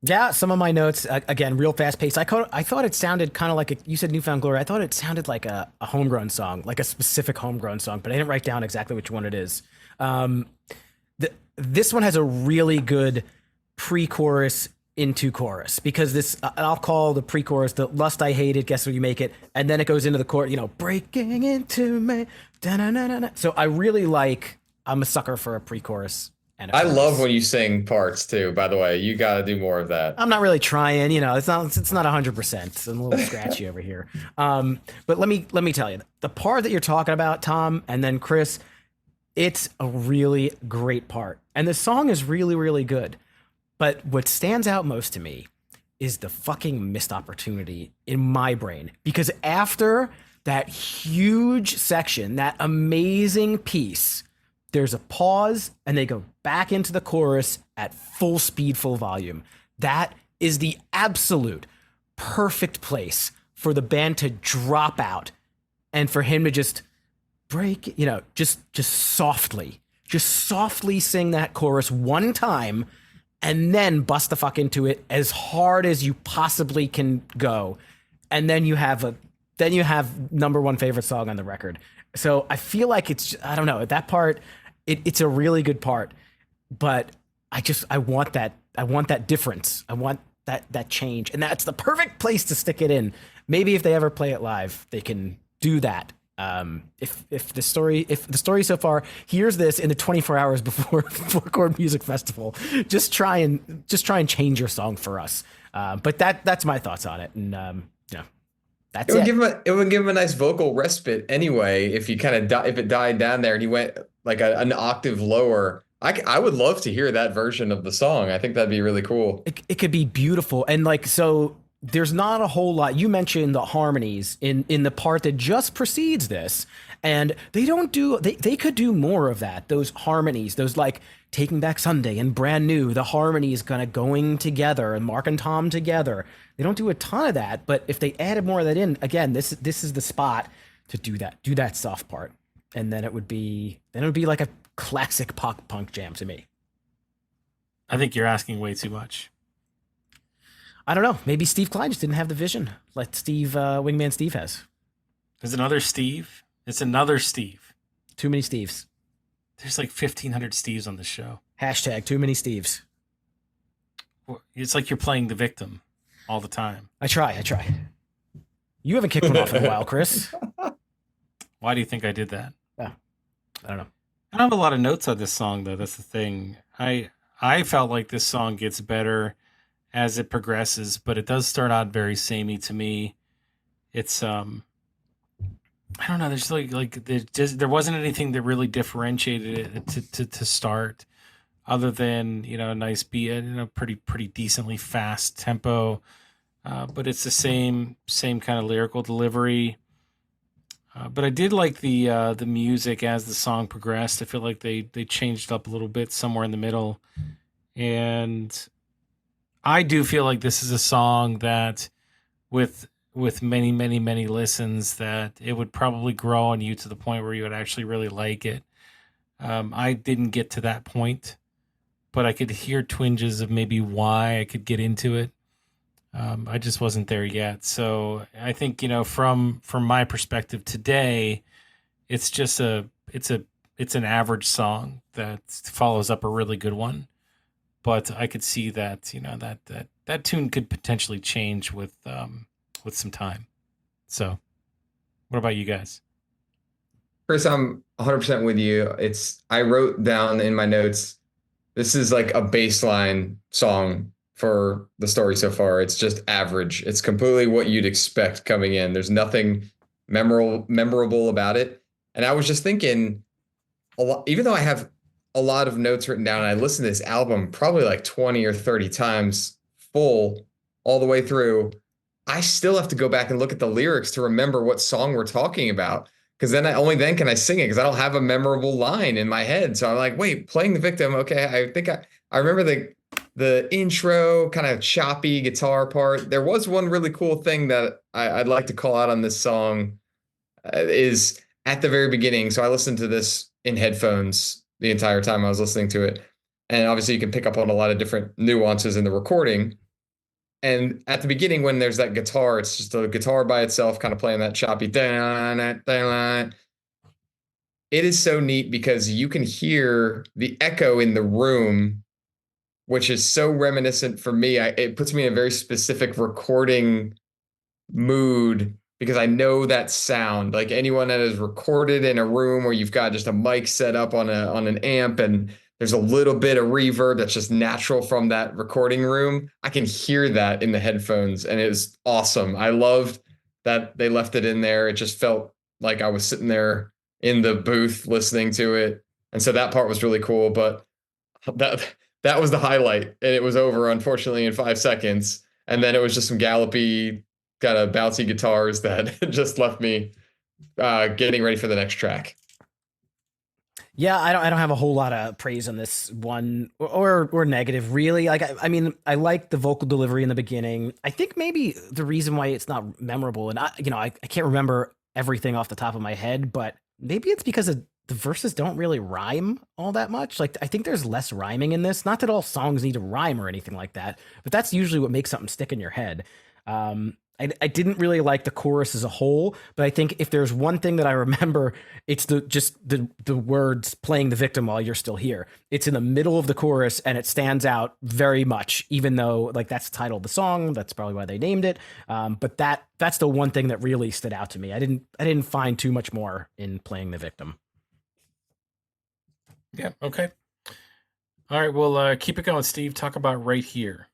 Yeah, some of my notes again, real fast paced. I thought it sounded kind of like you said, Newfound Glory. I thought it sounded like a homegrown song, like a specific homegrown song, but I didn't write down exactly which one it is. This one has a really good pre-chorus into chorus, because this I'll call the pre-chorus the Lust I Hated, Guess What You Make It, and then it goes into the chorus, breaking into me. Da-na-na-na-na. So I really I'm a sucker for a pre-chorus. I love when you sing parts too, by the way. You got to do more of that. I'm not really trying, it's not 100%. I'm a little scratchy over here. But let me tell you, the part that you're talking about, Tom, and then Chris, it's a really great part. And the song is really, really good. But what stands out most to me is the fucking missed opportunity in my brain. Because after that huge section, that amazing piece, there's a pause and they go back into the chorus at full speed, full volume. That is the absolute perfect place for the band to drop out and for him to just break, just softly sing that chorus one time and then bust the fuck into it as hard as you possibly can go. And then you have number one favorite song on the record. So I feel like I don't know, that part, it's a really good part, but I want that difference. I want that change. And that's the perfect place to stick it in. Maybe if they ever play it live, they can do that. If the story so far, here's this in the 24 hours before Chord Music Festival, just try and change your song for us. But that's my thoughts on it. And that's it. It would give him a nice vocal respite anyway. If you if it died down there and he went like an octave lower, I would love to hear that version of the song. I think that'd be really cool. It could be beautiful. And so there's not a whole lot. You mentioned the harmonies in the part that just precedes this, and they could do more of that. Those harmonies, those Taking Back Sunday and Brand New, the harmonies kind of going together, and Mark and Tom together. They don't do a ton of that, but if they added more of that in, again, this is the spot to do that soft part. And then it would be like a classic pop punk jam to me. I think you're asking way too much. I don't know. Maybe Steve Klein just didn't have the vision like Wingman Steve has. There's another Steve. It's another Steve. Too many Steves. There's like 1,500 Steves on this show. # too many Steves. It's like you're playing the victim all the time. I try. You haven't kicked one off in a while, Chris. Why do you think I did that? I don't know. I don't have a lot of notes on this song, though. That's the thing. I felt like this song gets better as it progresses, but it does start out very samey to me. It's I don't know. There's there wasn't anything that really differentiated it to start, other than a nice beat and a pretty decently fast tempo. But it's the same kind of lyrical delivery. But I did like the music as the song progressed. I feel like they changed up a little bit somewhere in the middle, and I do feel like this is a song that with many, many, many listens that it would probably grow on you to the point where you would actually really like it. I didn't get to that point, but I could hear twinges of maybe why I could get into it. I just wasn't there yet. So I think, from my perspective today, it's just it's an average song that follows up a really good one. But I could see that, that tune could potentially change with some time. So what about you guys? Chris, I'm 100% with you. I wrote down in my notes, this is like a baseline song for the story so far. It's just average. It's completely what you'd expect coming in. There's nothing memorable about it. And I was just thinking, even though I have a lot of notes written down, and I listened to this album probably like 20 or 30 times full all the way through, I still have to go back and look at the lyrics to remember what song we're talking about. Because only then can I sing it, because I don't have a memorable line in my head. So I'm like, wait, playing the victim. Okay, I think I remember the intro, kind of choppy guitar part. There was one really cool thing that I'd like to call out on this song, is at the very beginning. So I listened to this in headphones the entire time I was listening to it. And obviously you can pick up on a lot of different nuances in the recording. And at the beginning, when there's that guitar, it's just a guitar by itself, kind of playing that choppy. It is so neat because you can hear the echo in the room, which is so reminiscent for me. It puts me in a very specific recording mood because I know that sound. Like anyone that has recorded in a room where you've got just a mic set up on an amp and there's a little bit of reverb that's just natural from that recording room, I can hear that in the headphones, and it was awesome. I loved that they left it in there. It just felt like I was sitting there in the booth listening to it. And so that part was really cool, but that was the highlight, and it was over, unfortunately, in 5 seconds. And then it was just some gallopy, kind of bouncy guitars that just left me getting ready for the next track. Yeah, I don't have a whole lot of praise on this one, or negative really. Like I mean, I like the vocal delivery in the beginning. I think maybe the reason why it's not memorable, and I can't remember everything off the top of my head, but maybe it's because the verses don't really rhyme all that much. Like I think there's less rhyming in this. Not that all songs need to rhyme or anything like that, but that's usually what makes something stick in your head. I didn't really like the chorus as a whole, but I think if there's one thing that I remember, it's the words "playing the victim while you're still here." It's in the middle of the chorus and it stands out very much, even though like that's the title of the song. That's probably why they named it. But that's the one thing that really stood out to me. I didn't find too much more in "Playing the Victim." Yeah. Okay. All right. Well, keep it going, Steve. Talk about "Right Here."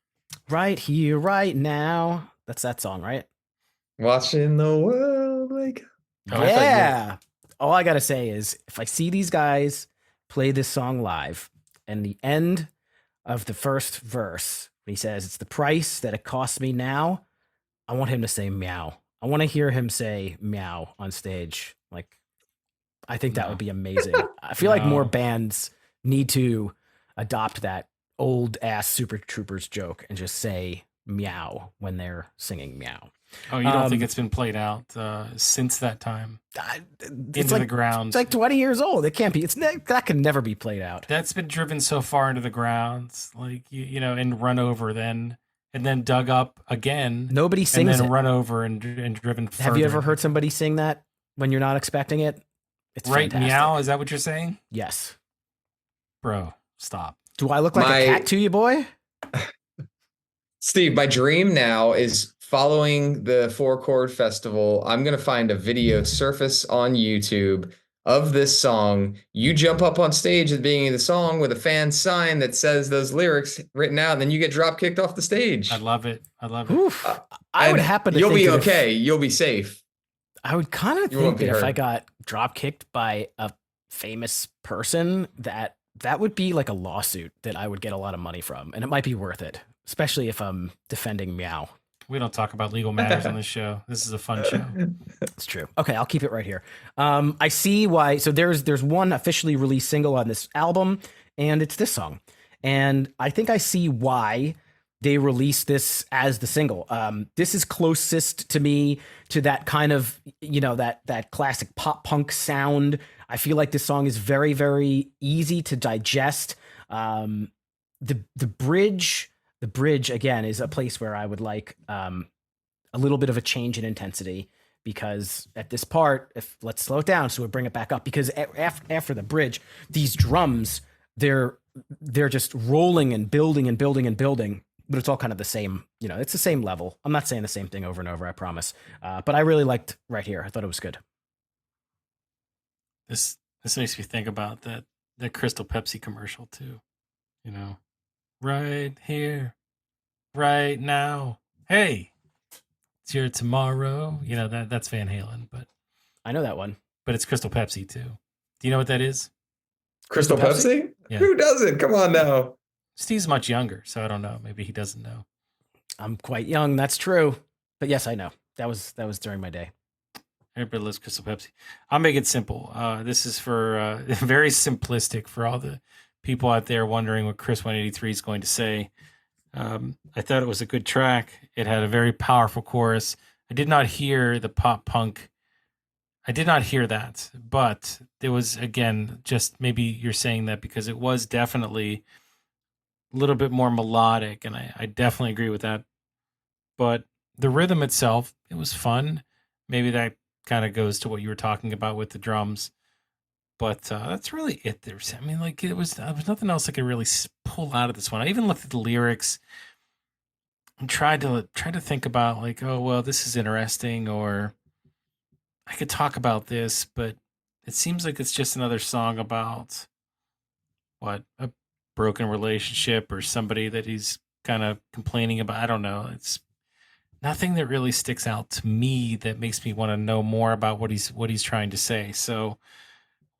Right here, right now. That's that song, right? Watching the world wake up. Oh, Yeah. All I got to say is if I see these guys play this song live and the end of the first verse, he says, "It's the price that it costs me now," I want him to say meow. I want to hear him say meow on stage. Like, I think that No. would be amazing. I feel like more No. bands need to adopt that old ass Super Troopers joke and just say meow when they're singing meow. Oh, you don't think it's been played out since that time? It's Into the ground. It's like 20 years old. It can't be. That can never be played out. That's been driven so far into the ground, like and run over, and then dug up again. Nobody and sings then it. run over and driven further. Have you ever heard somebody sing that when you're not expecting it? It's right fantastic. meow? Is that what you're saying? Yes. Bro, stop. Do I look like a cat to you, boy? Steve, my dream now is following the Four Chord Festival. I'm going to find a video surface on YouTube of this song. You jump up on stage at the beginning of the song with a fan sign that says those lyrics written out, and then you get drop kicked off the stage. I love it. Oof. I would happen to You'll think be that okay. You'll be safe. I would kind of You won't think be that if I hurt. got drop kicked by a famous person, that would be like a lawsuit that I would get a lot of money from, and it might be worth it, especially if I'm defending meow. We don't talk about legal matters on this show. This is a fun show. It's true. Okay, I'll keep it right here. I see why. So there's one officially released single on this album, and it's this song. And I think I see why they released this as the single. This is closest to me to that kind of, that classic pop punk sound. I feel like this song is very, very easy to digest. The bridge again is a place where I would like a little bit of a change in intensity, because at this part, let's slow it down, so we'll bring it back up, because after the bridge, these drums, they're just rolling and building and building and building, but it's all kind of the same, it's the same level. I'm not saying the same thing over and over, I promise. But I really liked right here. I thought it was good. This makes me think about that Crystal Pepsi commercial too. Right here, right now. Hey, it's here tomorrow. That's Van Halen, but I know that one. But it's Crystal Pepsi too. Do you know what that is? Crystal Pepsi? Yeah. Who doesn't? Come on now. Steve's much younger, so I don't know. Maybe he doesn't know. I'm quite young. That's true. But yes, I know. That was during my day. Everybody loves Crystal Pepsi. I'll make it simple. This is for very simplistic for all the people out there wondering what Chris 183 is going to say. I thought it was a good track. It had a very powerful chorus. I did not hear the pop punk. I did not hear that, but there was, again, just maybe you're saying that because it was definitely a little bit more melodic, and I definitely agree with that. But the rhythm itself, it was fun. Maybe that kind of goes to what you were talking about with the drums. But that's really it. There was nothing else I could really pull out of this one. I even looked at the lyrics and tried to think about like, oh well, this is interesting, or I could talk about this, but it seems like it's just another song about a broken relationship or somebody that he's kind of complaining about. I don't know. It's nothing that really sticks out to me that makes me want to know more about what he's trying to say. So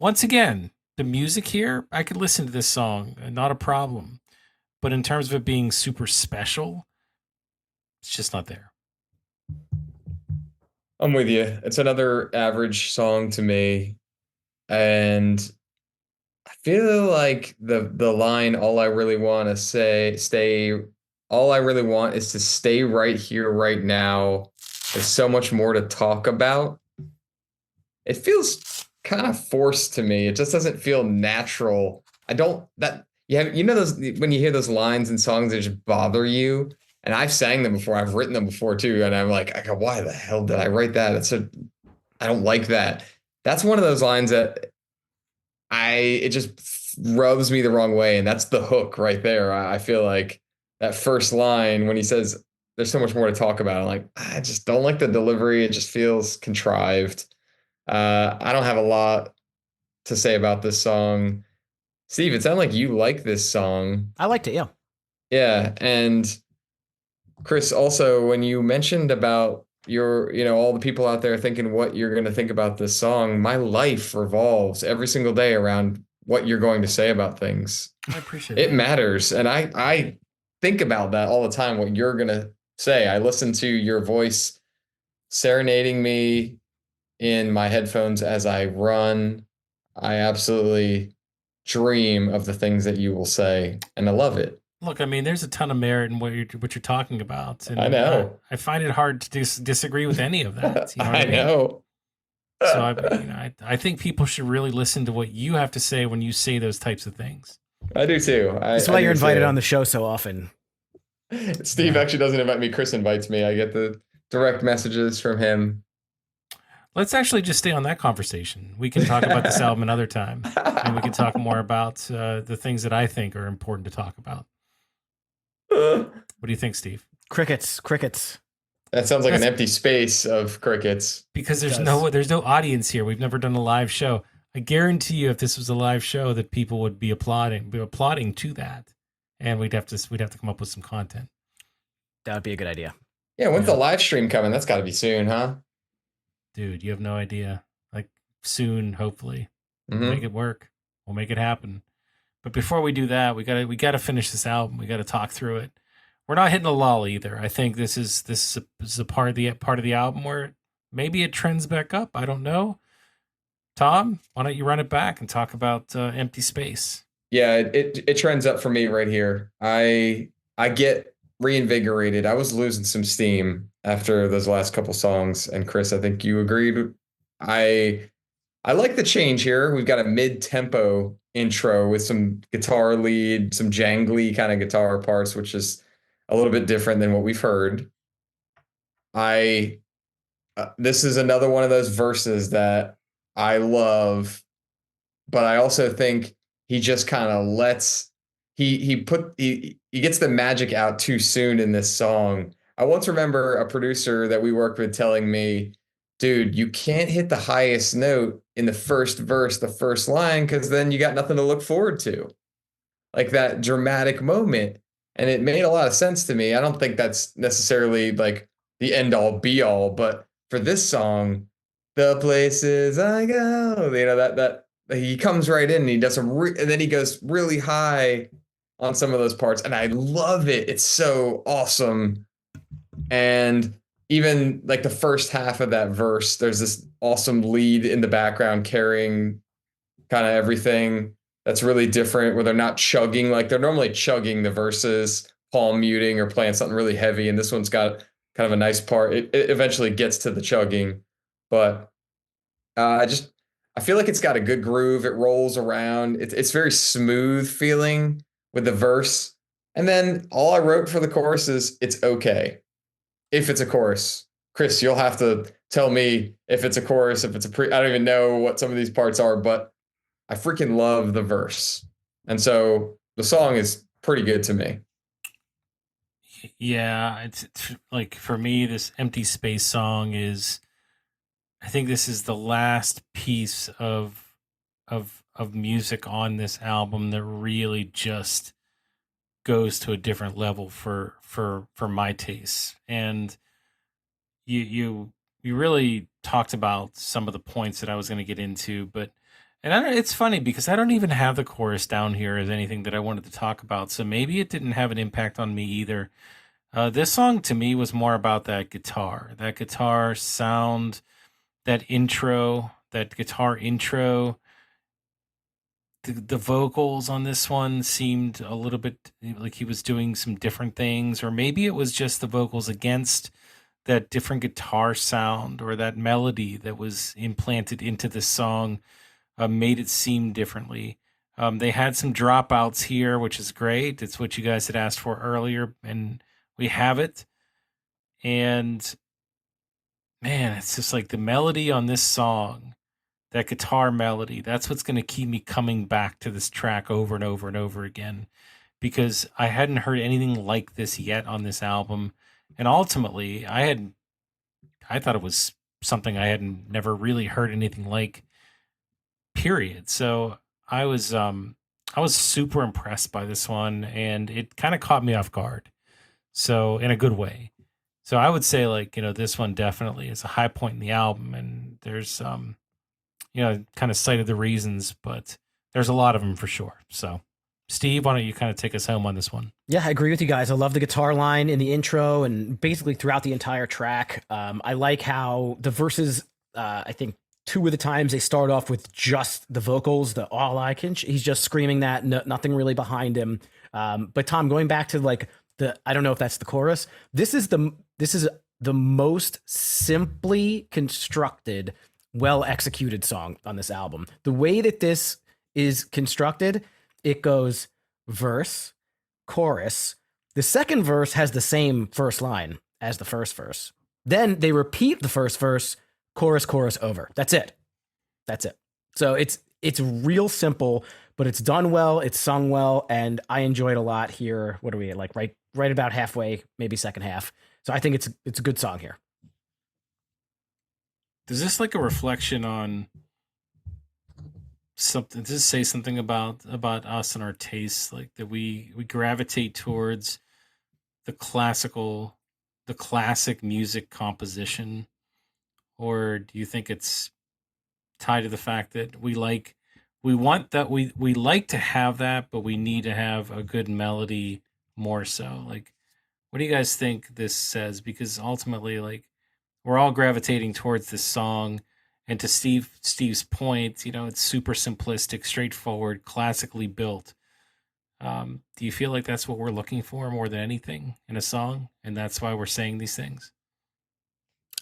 once again, the music here, I could listen to this song, not a problem. But in terms of it being super special, it's just not there. I'm with you. It's another average song to me. And I feel like the line, all I really want is to stay right here, right now. There's so much more to talk about. It feels kind of forced to me. It just doesn't feel natural. Those when you hear those lines in songs that just bother you. And I've sang them before. I've written them before too. And I'm like, why the hell did I write that? I don't like that. That's one of those lines that it just rubs me the wrong way. And that's the hook right there. I feel like that first line when he says, there's so much more to talk about. I'm like, I just don't like the delivery. It just feels contrived. I don't have a lot to say about this song. Steve, it sounded like you like this song. I liked it, yeah. Yeah, and Chris, also, when you mentioned about all the people out there thinking what you're going to think about this song, my life revolves every single day around what you're going to say about things. I appreciate it. It matters, and I think about that all the time, what you're going to say. I listen to your voice serenading me in my headphones as I run. I absolutely dream of the things that you will say, and I love it. Look, I mean, there's a ton of merit in what you're talking about. And I know. I find it hard to disagree with any of that. You know I know. So I think people should really listen to what you have to say when you say those types of things. I do too. That's why you're invited on the show so often. Steve actually doesn't invite me. Chris invites me. I get the direct messages from him. Let's actually just stay on that conversation. We can talk about this album another time, and we can talk more about the things that I think are important to talk about. What do you think, Steve? Crickets. That sounds like an empty space of crickets. Because there's no audience here. We've never done a live show. I guarantee you, if this was a live show, that people would be applauding to that, and we'd have to come up with some content. That would be a good idea. Yeah, when's the live stream coming? That's got to be soon, huh? Dude, you have no idea. Like soon, hopefully. Mm-hmm. We'll make it work. We'll make it happen. But before we do that, we gotta finish this album. We gotta talk through it. We're not hitting a lull either. I think this is a part of the album where maybe it trends back up. I don't know. Tom, why don't you run it back and talk about Empty Space? Yeah, it trends up for me right here. I get reinvigorated. I was losing some steam after those last couple songs. And Chris, I think you agreed. I I like the change here. We've got a mid-tempo intro with some guitar lead, some jangly kind of guitar parts, which is a little bit different than what we've heard. I This is another one of those verses that I love, but I also think he just kind of lets he gets the magic out too soon in this song. I once remember a producer that we worked with telling me, dude, you can't hit the highest note in the first verse, the first line, because then you got nothing to look forward to, like that dramatic moment. And it made a lot of sense to me. I don't think that's necessarily like the end all be all, but for this song, the places I go, that he comes right in and he does and then he goes really high on some of those parts, and I love it. It's so awesome. And even like the first half of that verse, there's this awesome lead in the background carrying kind of everything that's really different, where they're not chugging like they're normally chugging the verses, palm muting or playing something really heavy. And this one's got kind of a nice part. It eventually gets to the chugging, but I feel like it's got a good groove. It rolls around. It's very smooth feeling with the verse. And then all I wrote for the chorus is it's okay if it's a chorus. Chris, you'll have to tell me if it's a chorus, if it's a I don't even know what some of these parts are, but I freaking love the verse. And so the song is pretty good to me. Yeah, it's like for me, this Empty Space song is. I think this is the last piece of music on this album that really just goes to a different level for my tastes. And you really talked about some of the points that I was going to get into, but and I don't, it's funny because I don't even have the chorus down here as anything that I wanted to talk about. So maybe it didn't have an impact on me either. This song to me was more about that guitar sound, that intro, that guitar intro. The vocals on this one seemed a little bit like he was doing some different things, or maybe it was just the vocals against that different guitar sound or that melody that was implanted into the song made it seem differently. They had some dropouts here, which is great. It's what you guys had asked for earlier, and we have it. And man, it's just like the melody on this song, that guitar melody, that's what's going to keep me coming back to this track over and over and over again, because I hadn't heard anything like this yet on this album. And ultimately, I thought it was something I hadn't never really heard anything like, period. So I was super impressed by this one, and it kind of caught me off guard. So in a good way. So I would say, like, this one definitely is a high point in the album, and there's kind of cited the reasons, but there's a lot of them for sure. So Steve, why don't you kind of take us home on this one? Yeah, I agree with you guys. I love the guitar line in the intro and basically throughout the entire track. I like how the verses, I think two of the times they start off with just the vocals, the all I can, he's just screaming that, nothing really behind him. But Tom, going back to like I don't know if that's the chorus. This is the most simply constructed, well executed song on this album. The way that this is constructed, it goes verse, chorus. The second verse has the same first line as the first verse. Then they repeat the first verse, chorus, chorus, over. That's it. So it's real simple, but it's done well, it's sung well, and I enjoyed a lot here. What are we at? Like right about halfway, maybe second half. So I think it's a good song here. Does this like a reflection on something? Does this say something about us and our tastes, like that we gravitate towards the classic music composition, or do you think it's tied to the fact that we want that, we like to have that, but we need to have a good melody more so? Like, what do you guys think this says? Because ultimately, like, we're all gravitating towards this song, and to Steve's point, it's super simplistic, straightforward, classically built. Do you feel like that's what we're looking for more than anything in a song, and that's why we're saying these things?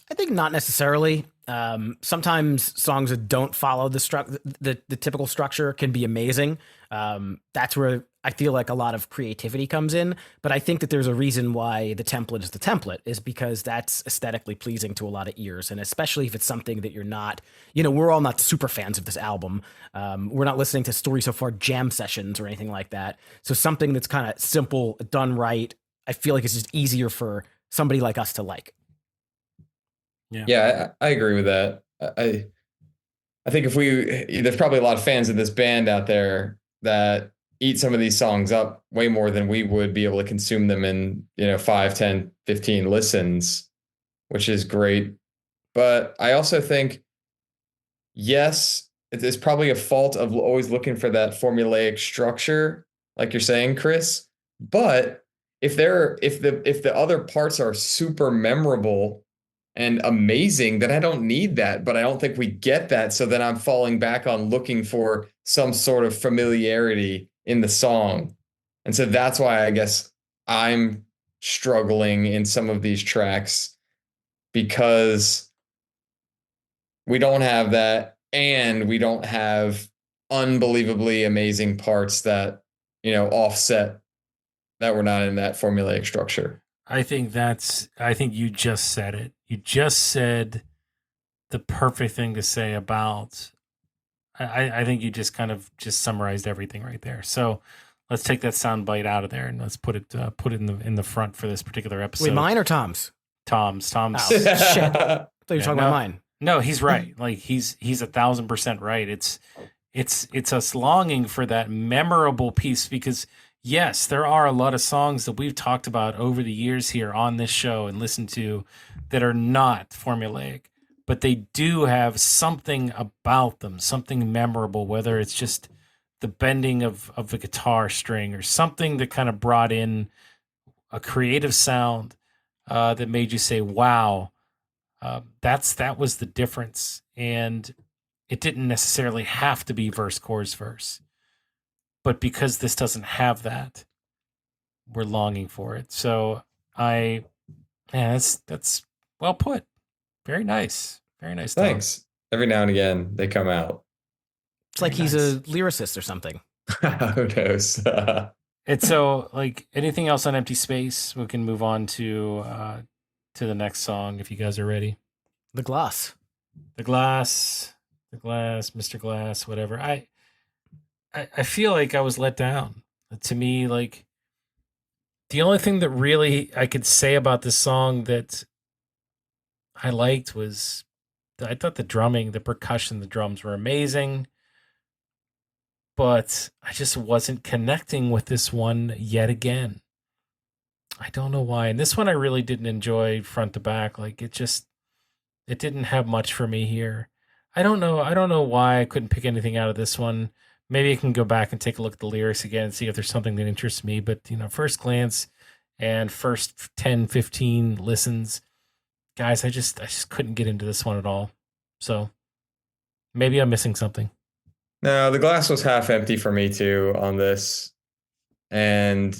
I think not necessarily. Sometimes songs that don't follow the typical structure can be amazing. That's where I feel like a lot of creativity comes in. But I think that there's a reason why the template is the template, is because that's aesthetically pleasing to a lot of ears, and especially if it's something that you're not. We're all not super fans of this album. We're not listening to Story So Far jam sessions or anything like that. So something that's kind of simple, done right, I feel like it's just easier for somebody like us to like. Yeah, I agree with that. I think there's probably a lot of fans of this band out there that eat some of these songs up way more than we would be able to consume them in, 5, 10, 15 listens, which is great. But I also think, yes, it's probably a fault of always looking for that formulaic structure, like you're saying, Chris. But if the other parts are super memorable and amazing, then I don't need that. But I don't think we get that. So then I'm falling back on looking for some sort of familiarity in the song. And so that's why I guess I'm struggling in some of these tracks, because we don't have that, and we don't have unbelievably amazing parts that, offset that we're not in that formulaic structure. I think you just said it. You just said the perfect thing to say about. I think you just kind of just summarized everything right there. So let's take that sound bite out of there and let's put it in the front for this particular episode. Wait, mine or Tom's? Tom's. Oh, shit. I thought you were talking about mine. No, he's right. Like he's 1,000% right. It's us longing for that memorable piece, because yes, there are a lot of songs that we've talked about over the years here on this show and listened to that are not formulaic, but they do have something about them, something memorable, whether it's just the bending of the guitar string or something that kind of brought in a creative sound that made you say, wow, that was the difference. And it didn't necessarily have to be verse, chorus, verse. But because this doesn't have that, we're longing for it. So that's well put. Very nice. Very nice. Tom. Thanks. Every now and again, they come out. It's like he's a lyricist or something. Who knows? And so, like, anything else on Empty Space? We can move on to the next song if you guys are ready. The Glass. The Glass, Mr. Glass, whatever. I feel like I was let down. To me, like, the only thing that really I could say about this song that I liked was I thought the drumming, the percussion, the drums were amazing. But I just wasn't connecting with this one yet again. I don't know why. And this one I really didn't enjoy front to back. Like it didn't have much for me here. I don't know why I couldn't pick anything out of this one. Maybe I can go back and take a look at the lyrics again and see if there's something that interests me. But, first glance and first 10, 15 listens, guys, I just couldn't get into this one at all. So maybe I'm missing something. No, the glass was half empty for me too on this. And,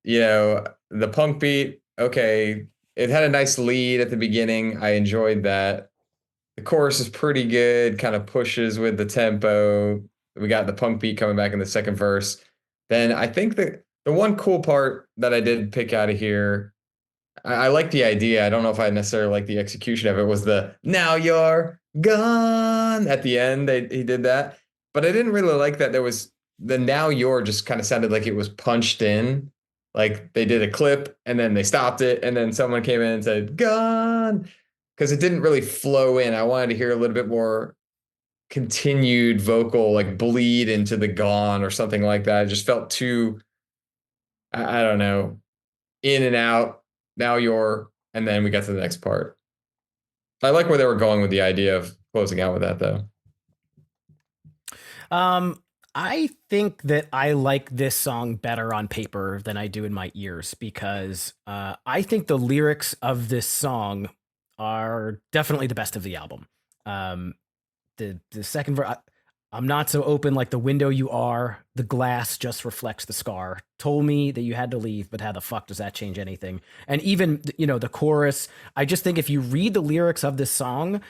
the punk beat, okay, it had a nice lead at the beginning. I enjoyed that. The chorus is pretty good, kind of pushes with the tempo. We got the punk beat coming back in the second verse. Then I think that the one cool part that I did pick out of here, I like the idea. I don't know if I necessarily like the execution of it, was the "now you're gone" at the end. He did that. But I didn't really like that there was the "now you're" just kind of sounded like it was punched in. Like they did a clip and then they stopped it and then someone came in and said "gone," because it didn't really flow in. I wanted to hear a little bit more continued vocal, like bleed into the "gone" or something like that. It just felt too, I don't know, in and out. Now you're, and then we got to the next part. I like where they were going with the idea of closing out with that, though. I think that I like this song better on paper than I do in my ears, because I think the lyrics of this song are definitely the best of the album. The second verse, I'm not so open like the window you are. The glass just reflects the scar. Told me that you had to leave, but how the fuck does that change anything? And even, the chorus, I just think if you read the lyrics of this song,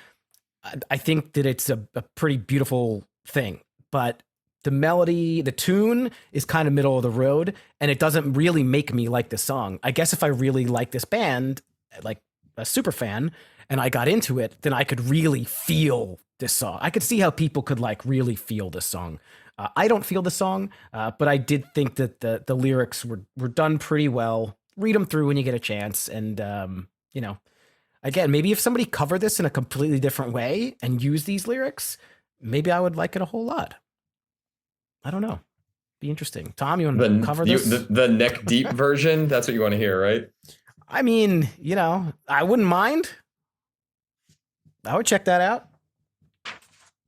I think that it's a pretty beautiful thing. But the melody, the tune is kind of middle of the road, and it doesn't really make me like this song. I guess if I really like this band, like a super fan, and I got into it, then I could really feel this song. I could see how people could like really feel this song. I don't feel the song, but I did think that the lyrics were done pretty well. Read them through when you get a chance, and again, maybe if somebody covered this in a completely different way and used these lyrics, maybe I would like it a whole lot. I don't know. Be interesting. Tom, you want to cover this? The neck deep version? That's what you want to hear, right? I mean, I wouldn't mind. I would check that out.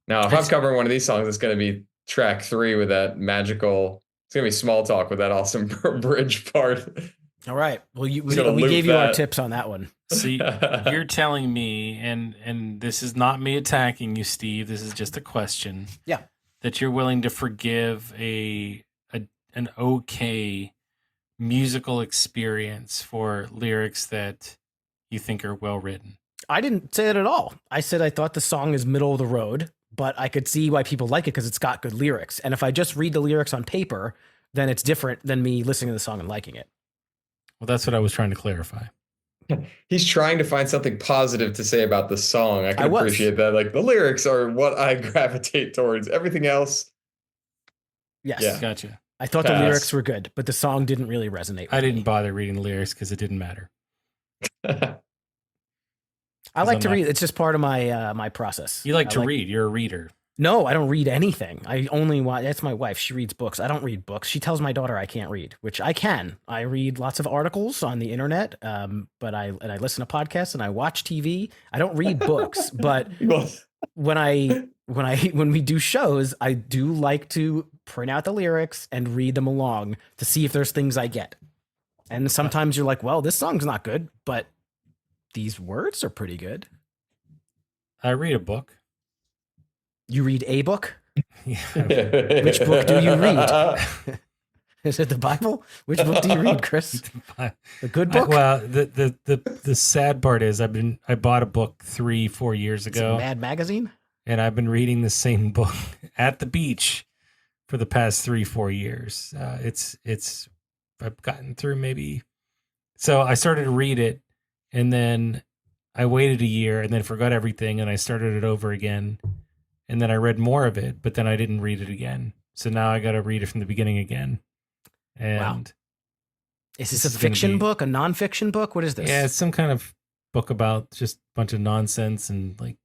Now, if I'm covering one of these songs, it's going to be track 3 with that magical, it's going to be Small Talk with that awesome bridge part. All right. Well, we gave you our tips on that one. See, you're telling me, and this is not me attacking you, Steve. This is just a question. Yeah. That you're willing to forgive an okay musical experience for lyrics that you think are well written. I didn't say it at all. I said I thought the song is middle of the road, but I could see why people like it because it's got good lyrics. And if I just read the lyrics on paper, then it's different than me listening to the song and liking it. Well, that's what I was trying to clarify. He's trying to find something positive to say about the song. I can appreciate that. Like, the lyrics are what I gravitate towards. Everything else. Yes. Yeah. Gotcha. I thought the lyrics were good, but the song didn't really resonate with I didn't me. bother reading the lyrics because it didn't matter. I like to read. It's just part of my my process. You like to read. You're a reader. No, I don't read anything. I only watch. That's my wife. She reads books. I don't read books. She tells my daughter I can't read, which I can. I read lots of articles on the internet, but I listen to podcasts and I watch TV. I don't read books, but when we do shows, I do like to print out the lyrics and read them along to see if there's things I get. And sometimes you're like, well, this song's not good, but these words are pretty good. I read a book. You read a book? Yeah. Which book do you read? Is it the Bible? Which book do you read, Chris? The good book? The sad part is I bought a book 3-4 years ago. Mad Magazine? And I've been reading the same book at the beach for the past 3-4 years. I've gotten through maybe. So I started to read it, and then I waited a year and then forgot everything, and I started it over again. And then I read more of it, but then I didn't read it again. So now I got to read it from the beginning again. And wow. Is this a fiction book, a nonfiction book? What is this? Yeah, it's some kind of book about just a bunch of nonsense and like.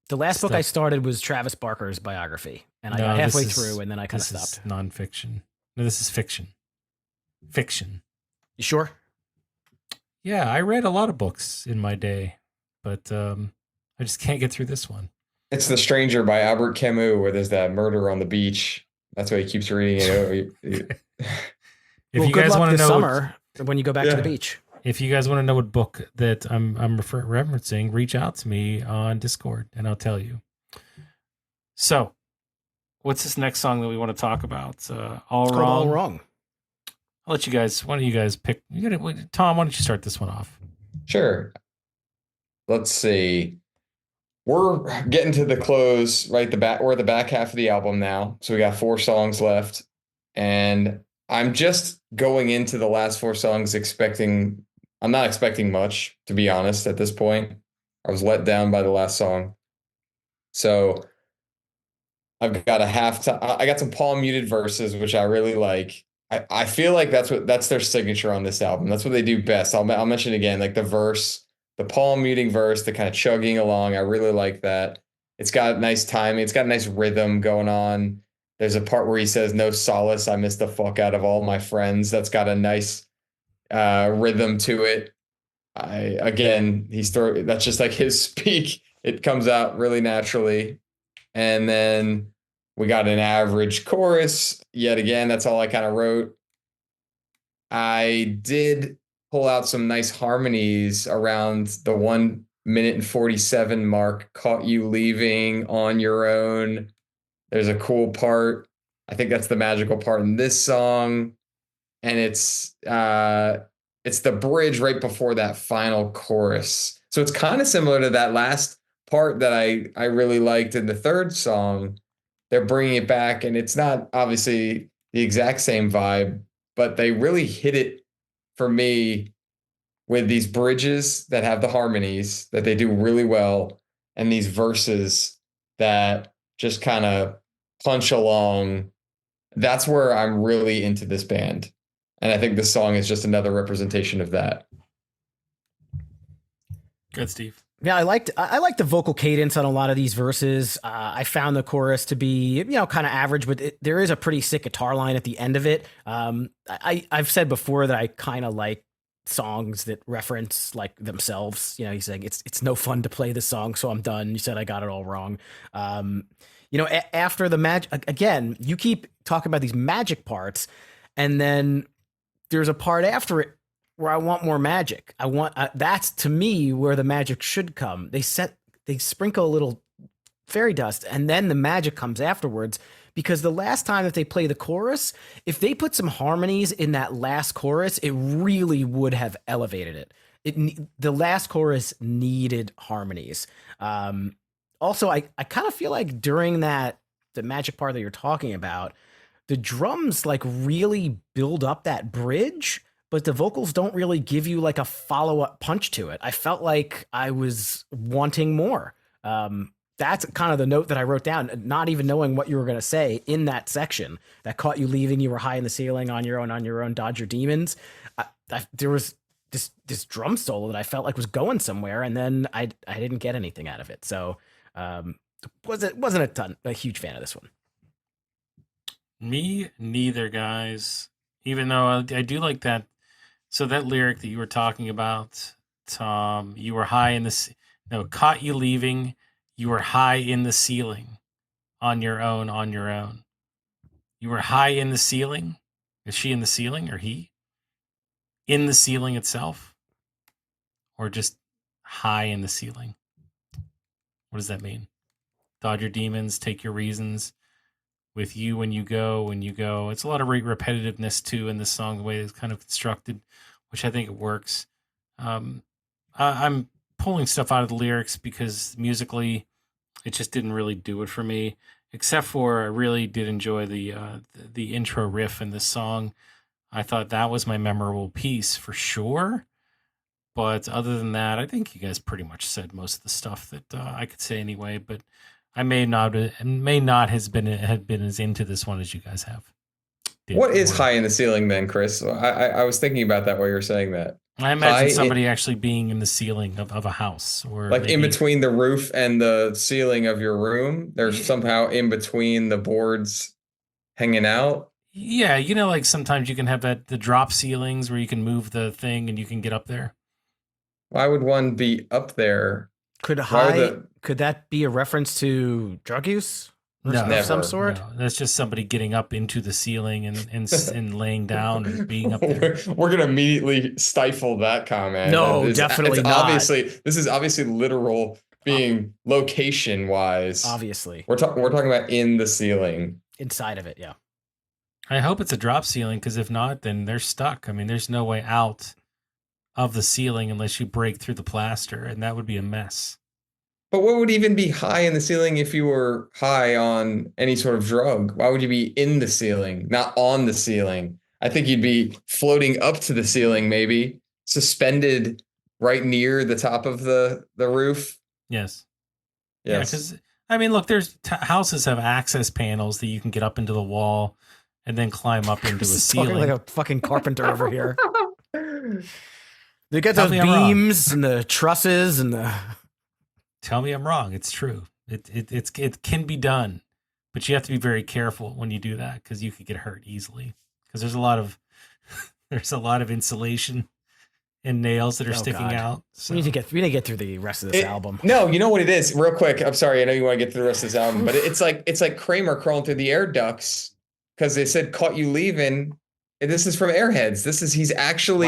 The last book I started was Travis Barker's biography, and I got halfway through, and then I kind of stopped. This is nonfiction. No, this is fiction. Fiction. You sure? Yeah, I read a lot of books in my day, but I just can't get through this one. It's The Stranger by Albert Camus, where there's that murder on the beach. That's why he keeps reading it. If you guys want to know summer when you go back to the beach. If you guys want to know what book that I'm referencing, reach out to me on Discord and I'll tell you. So, what's this next song that we want to talk about? All Wrong. All Wrong. I'll let you guys. Why don't you guys pick? Tom, why don't you start this one off? Sure. Let's see. We're getting to the close, right? We're the back half of the album now. So we got 4 songs left. And I'm just going into the last 4 songs I'm not expecting much, to be honest, at this point. I was let down by the last song. So I've got I got some palm muted verses, which I really like. I feel like that's their signature on this album. That's what they do best. I'll mention again, like the verse. The palm muting verse, the kind of chugging along, I really like that. It's got nice timing. It's got a nice rhythm going on. There's a part where he says, "No solace, I miss the fuck out of all my friends." That's got a nice rhythm to it. That's just like his speak. It comes out really naturally. And then we got an average chorus. Yet again, that's all I kind of wrote. I did pull out some nice harmonies around the 1 minute and 47 mark. Caught you leaving on your own. There's a cool part. I think that's the magical part in this song. And it's the bridge right before that final chorus. So it's kind of similar to that last part that I really liked in the third song. They're bringing it back, and it's not obviously the exact same vibe, but they really hit it for me with these bridges that have the harmonies that they do really well, and these verses that just kind of punch along. That's where I'm really into this band. And I think this song is just another representation of that. Good, Steve. Yeah, I liked the vocal cadence on a lot of these verses. I found the chorus to be kind of average, but there is a pretty sick guitar line at the end of it. I've said before that I kind of like songs that reference like themselves. He's saying it's no fun to play this song, so I'm done. You said I got it all wrong. After the magic again, you keep talking about these magic parts, and then there's a part after it where I want more magic. I want that's to me where the magic should come. They sprinkle a little fairy dust, and then the magic comes afterwards. Because the last time that they play the chorus, if they put some harmonies in that last chorus, it really would have elevated it. The last chorus needed harmonies. Also, I kind of feel like during the magic part that you're talking about, the drums like really build up that bridge, but the vocals don't really give you like a follow-up punch to it. I felt like I was wanting more. That's kind of the note that I wrote down, not even knowing what you were going to say in that section that caught you leaving. You were high in the ceiling on your own, dodge your demons. There was this drum solo that I felt like was going somewhere, and then I didn't get anything out of it. So wasn't a huge fan of this one. Me neither, guys. Even though I do like that. So that lyric that you were talking about, Tom, you were high in caught you leaving. You were high in the ceiling on your own. You were high in the ceiling. Is she in the ceiling or he? In the ceiling itself? Or just high in the ceiling? What does that mean? Dodge your demons, take your reasons. With you when you go. It's a lot of repetitiveness too in this song, the way it's kind of constructed, which I think it works. I'm pulling stuff out of the lyrics because musically it just didn't really do it for me, except for I really did enjoy the intro riff in this song. I thought that was my memorable piece for sure. But other than that, I think you guys pretty much said most of the stuff that I could say anyway, but I may not have been as into this one as you guys have. What is high in the ceiling then, Chris? I was thinking about that while you were saying that. I imagine somebody actually being in the ceiling of a house, or like in between the roof and the ceiling of your room. There's somehow in between the boards hanging out. Yeah, like sometimes you can have the drop ceilings where you can move the thing and you can get up there. Why would one be up there? Could that be a reference to drug use? No, of some sort? No. That's just somebody getting up into the ceiling and laying down and being up there. We're gonna immediately stifle that comment. No, definitely not. This is obviously literal, being location wise. Obviously, we're talking about in the ceiling, inside of it. Yeah. I hope it's a drop ceiling, because if not, then they're stuck. I mean, there's no way out of the ceiling unless you break through the plaster, and that would be a mess. But what would even be high in the ceiling if you were high on any sort of drug? Why would you be in the ceiling, not on the ceiling? I think you'd be floating up to the ceiling, maybe suspended right near the top of the roof. Yes. Yeah, because I mean, look, there's houses have access panels that you can get up into the wall and then climb up into a ceiling. Talking like a fucking carpenter over here. They got those beams and the trusses and the. Tell me I'm wrong. It's true. It can be done, but you have to be very careful when you do that, because you could get hurt easily. Because there's a lot of insulation and nails that are sticking out. So. We need to get through the rest of this album. No, you know what it is? Real quick. I'm sorry. I know you want to get through the rest of this album, but it's like Kramer crawling through the air ducts, because they said caught you leaving. And this is from Airheads. He's actually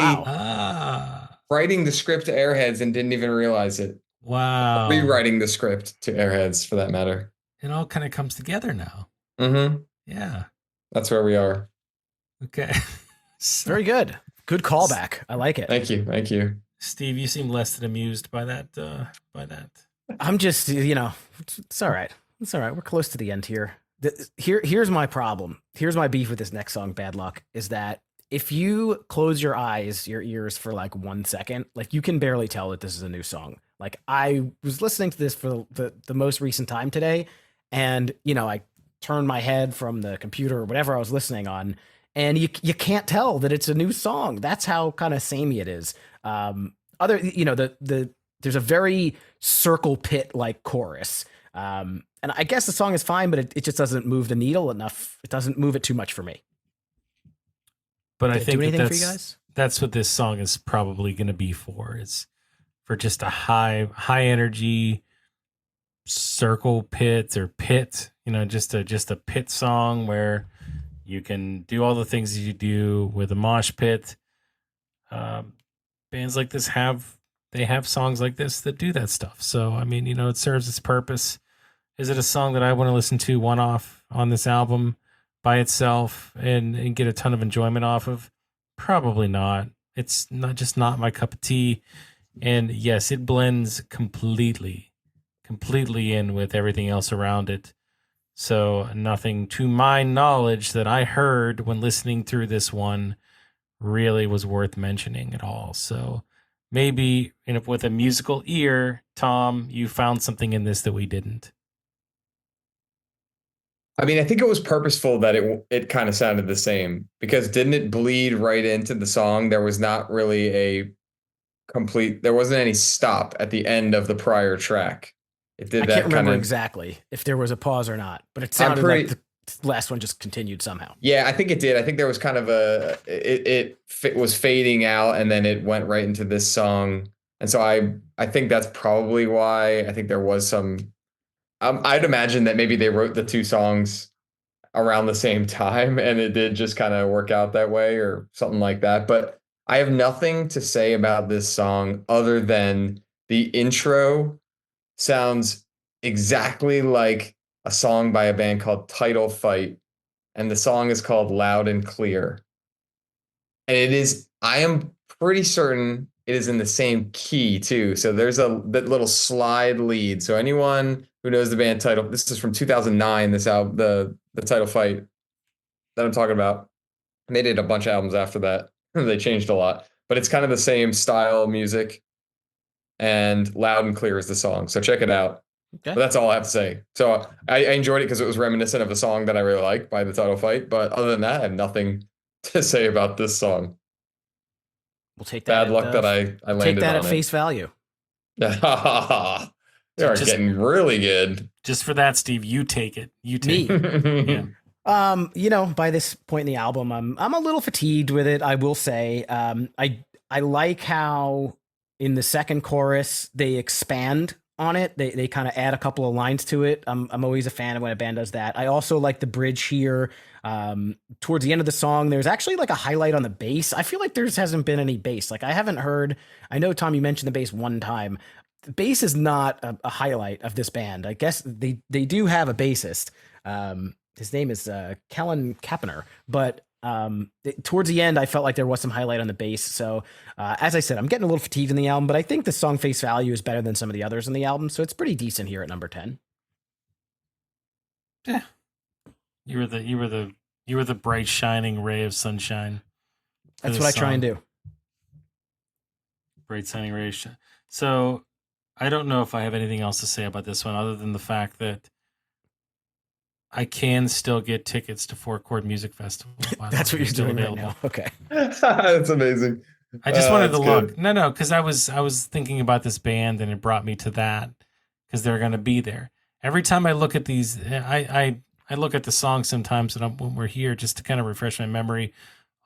writing the script to Airheads and didn't even realize it. Wow. Rewriting the script to Airheads, for that matter. it all kind of comes together now. Mm-hmm. Yeah. That's where we are. Okay. So, Very good. Good callback. I like it. Thank you. Thank you. Steve, you seem less than amused by that. I'm just, it's all right. It's all right. We're close to the end here. Here's my problem. Here's my beef with this next song, Bad Luck, is that if you close your eyes, your ears for like 1 second, like you can barely tell that this is a new song. Like I was listening to this for the most recent time today, and I turned my head from the computer or whatever I was listening on, and you can't tell that it's a new song. That's how kind of samey it is. There's a very circle pit like chorus. And I guess the song is fine, but it just doesn't move the needle enough. It doesn't move it too much for me. But Did I it think do anything that for you guys? that's what this song is probably going to be for. It's for just a high energy circle pit or pit, just a pit song where you can do all the things you do with a mosh pit. Bands like this have songs like this that do that stuff. So I mean, it serves its purpose. Is it a song that I want to listen to one off on this album by itself and get a ton of enjoyment off of? Probably not. It's not my cup of tea. And yes, it blends completely in with everything else around it. So nothing to my knowledge that I heard when listening through this one really was worth mentioning at all. So maybe with a musical ear, Tom, you found something in this that we didn't. I mean, I think it was purposeful that it kind of sounded the same, because didn't it bleed right into the song? There was not really there wasn't any stop at the end of the prior track. It did I that can't remember kind of exactly if there was a pause or not, but it I'm sounded like pretty the last one just continued somehow. Yeah, I think it did. I think there was kind of was fading out and then it went right into this song. And so I think that's probably why. I think there was some I'd imagine that maybe they wrote the two songs around the same time and it did just kind of work out that way or something like that. But I have nothing to say about this song other than the intro sounds exactly like a song by a band called Title Fight, and the song is called Loud and Clear. And I am pretty certain it is in the same key too. So there's that little slide lead. So anyone who knows the band Title, this is from 2009, this album, the Title Fight that I'm talking about. And they did a bunch of albums after that. They changed a lot, but it's kind of the same style music, and Loud and Clear is the song. So check it out. Okay. But that's all I have to say. So I enjoyed it because it was reminiscent of a song that I really like by the Title Fight. But other than that, I have nothing to say about this song. We'll take that. Bad luck that I landed take that on at it. face value. They are getting really good. Just for that, Steve, you take it. You take it. Yeah. By this point in the album, I'm a little fatigued with it, I will say. I like how in the second chorus they expand on it. They kind of add a couple of lines to it. I'm always a fan of when a band does that. I also like the bridge here. Towards the end of the song, there's actually like a highlight on the bass. I feel like there hasn't been any bass. Like I haven't heard. I know, Tom, you mentioned the bass one time. The bass is not a highlight of this band. I guess they do have a bassist. His name is Kellen Kappener, but towards the end, I felt like there was some highlight on the bass. So, as I said, I'm getting a little fatigued in the album, but I think the song face value is better than some of the others in the album. So it's pretty decent here at number 10. Yeah. You were the bright shining ray of sunshine. That's what I try and do. Bright shining ray. So I don't know if I have anything else to say about this one other than the fact that I can still get tickets to Four Chord Music Festival. That's what you're doing right now. Okay. That's amazing. I just wanted to look. No, because I was thinking about this band and it brought me to that because they're going to be there. Every time I look at these, I look at the song sometimes when we're here just to kind of refresh my memory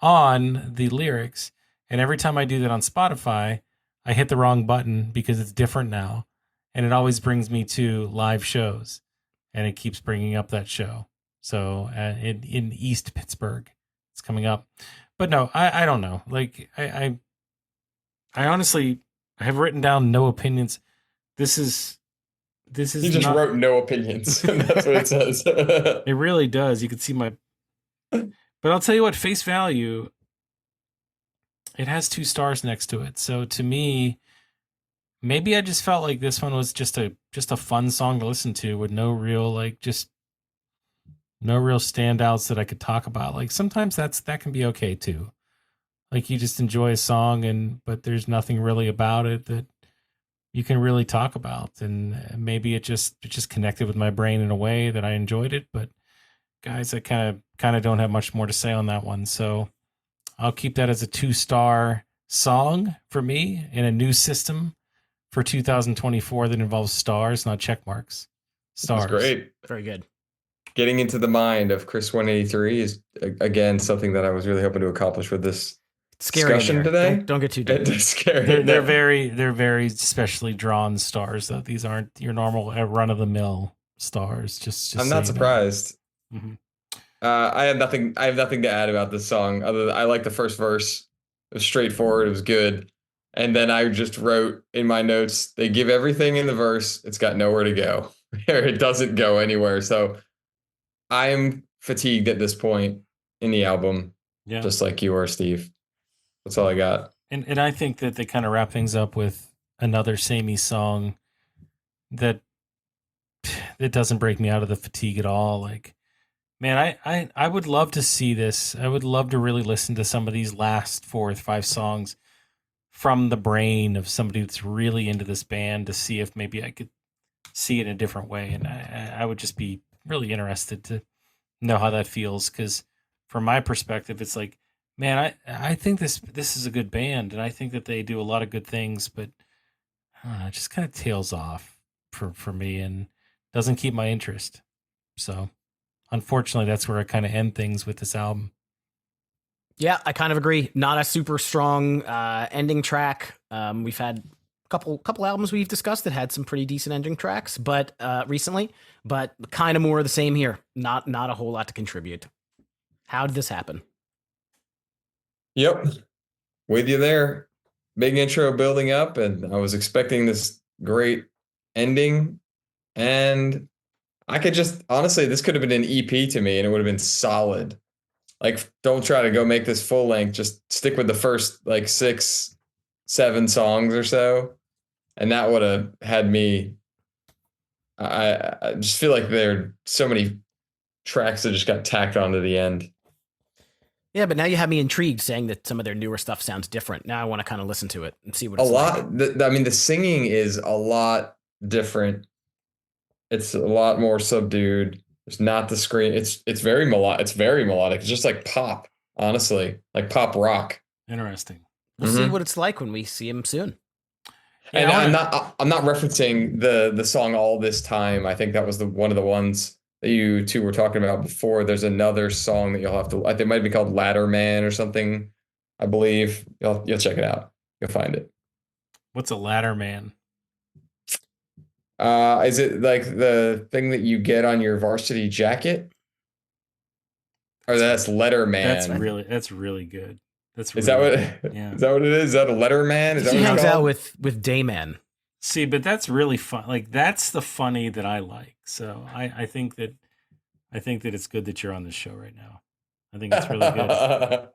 on the lyrics. And every time I do that on Spotify, I hit the wrong button because it's different now. And it always brings me to live shows. And it keeps bringing up that show. So in East Pittsburgh, it's coming up. But no, I don't know. Like I honestly, I have written down no opinions. This is this He is just not. wrote no opinions. That's what it says. It really does. You can see my. But I'll tell you what, face value. It has 2 stars next to it. So to me, maybe I just felt like this one was just a fun song to listen to with no real no real standouts that I could talk about. Like sometimes that can be okay too. Like you just enjoy a song but there's nothing really about it that you can really talk about, and maybe it just connected with my brain in a way that I enjoyed it. But guys, I kind of don't have much more to say on that one. So I'll keep that as a 2-star song for me in a new system for 2024 that involves stars, not check marks. That's Stars. great. Very good. Getting into the mind of Chris 183 is again something that I was really hoping to accomplish with this It's scary in discussion there. today. Don't get too deep. It is scary. They're very specially drawn stars though. These aren't your normal run of the mill stars. Just I'm so not you know. surprised. Mhm. I have nothing to add about this song other than I like the first verse. It was straightforward. It was good. And then I just wrote in my notes, they give everything in the verse. It's got nowhere to go. It doesn't go anywhere. So I'm fatigued at this point in the album, Yeah. just like you are, Steve. That's all I got. And I think that they kind of wrap things up with another samey song that doesn't break me out of the fatigue at all. Like, man, I would love to see this. I would love to really listen to some of these last 4 or 5 songs from the brain of somebody that's really into this band to see if maybe I could see it in a different way. And I would just be really interested to know how that feels, because from my perspective, it's like, man, I think this is a good band, and I think that they do a lot of good things, but it just kind of tails off for me and doesn't keep my interest. So unfortunately, that's where I kind of end things with this album. Yeah, I kind of agree. Not a super strong ending track. We've had a couple albums we've discussed that had some pretty decent ending tracks, but recently, but kind of more of the same here. Not a whole lot to contribute. How did this happen? Yep. With you there. Big intro building up, and I was expecting this great ending. And I could just honestly, this could have been an EP to me and it would have been solid. Like, don't try to go make this full length. Just stick with the first like 6, 7 songs or so. And that would have had me. I just feel like there are so many tracks that just got tacked onto the end. Yeah, but now you have me intrigued, saying that some of their newer stuff sounds different. Now I want to kind of listen to it and see what it's like. I mean, the singing is a lot different. It's a lot more subdued. It's not the scream. It's very melodic. It's very melodic. It's just like pop, honestly, like pop rock. Interesting. We'll see what it's like when we see him soon. And I'm not referencing the song All This Time. I think that was one of the ones that you two were talking about before. There's another song that you'll have to, I think it might be called Ladder Man or something, I believe. You'll check it out. You'll find it. What's a ladder man? Is it like the thing that you get on your varsity jacket? Or that's Letterman? That's really good. Is that what it is? Is that a Letterman? Is that He what hangs it's out called? with Dayman. See, but that's really fun. Like that's the funny that I like. So I think that it's good that you're on this show right now. I think it's really good.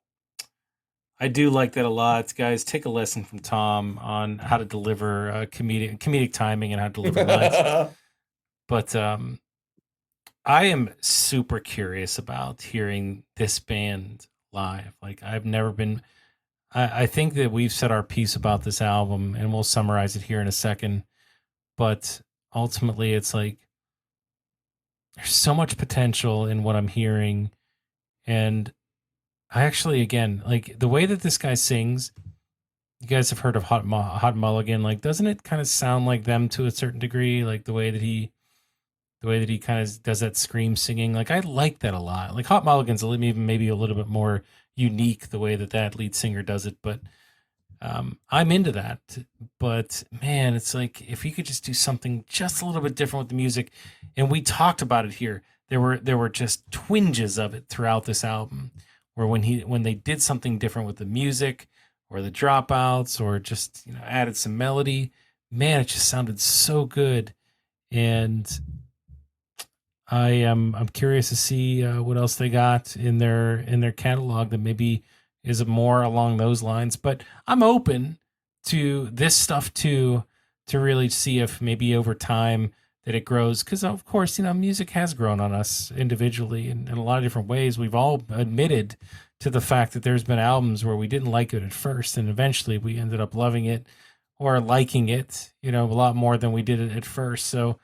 I do like that a lot, guys. Take a lesson from Tom on how to deliver comedic timing and how to deliver lines. But I am super curious about hearing this band live. Like I've never been. I think that we've said our piece about this album, and we'll summarize it here in a second. But ultimately, it's like there's so much potential in what I'm hearing, and I actually, again, like the way that this guy sings. You guys have heard of Hot Mulligan? Like, doesn't it kind of sound like them to a certain degree? Like the way that he kind of does that scream singing. Like I like that a lot. Like Hot Mulligan's even maybe a little bit more unique the way that lead singer does it, but I'm into that. But man, it's like if he could just do something just a little bit different with the music, and we talked about it here. There were just twinges of it throughout this album, where when they did something different with the music or the dropouts or just added some melody, man, it just sounded so good. and I'm curious to see what else they got in their catalog that maybe is more along those lines. But I'm open to this stuff too, to really see if maybe over time that it grows. Because of course, music has grown on us individually in a lot of different ways. We've all admitted to the fact that there's been albums where we didn't like it at first, and eventually we ended up loving it or liking it, a lot more than we did it at first. So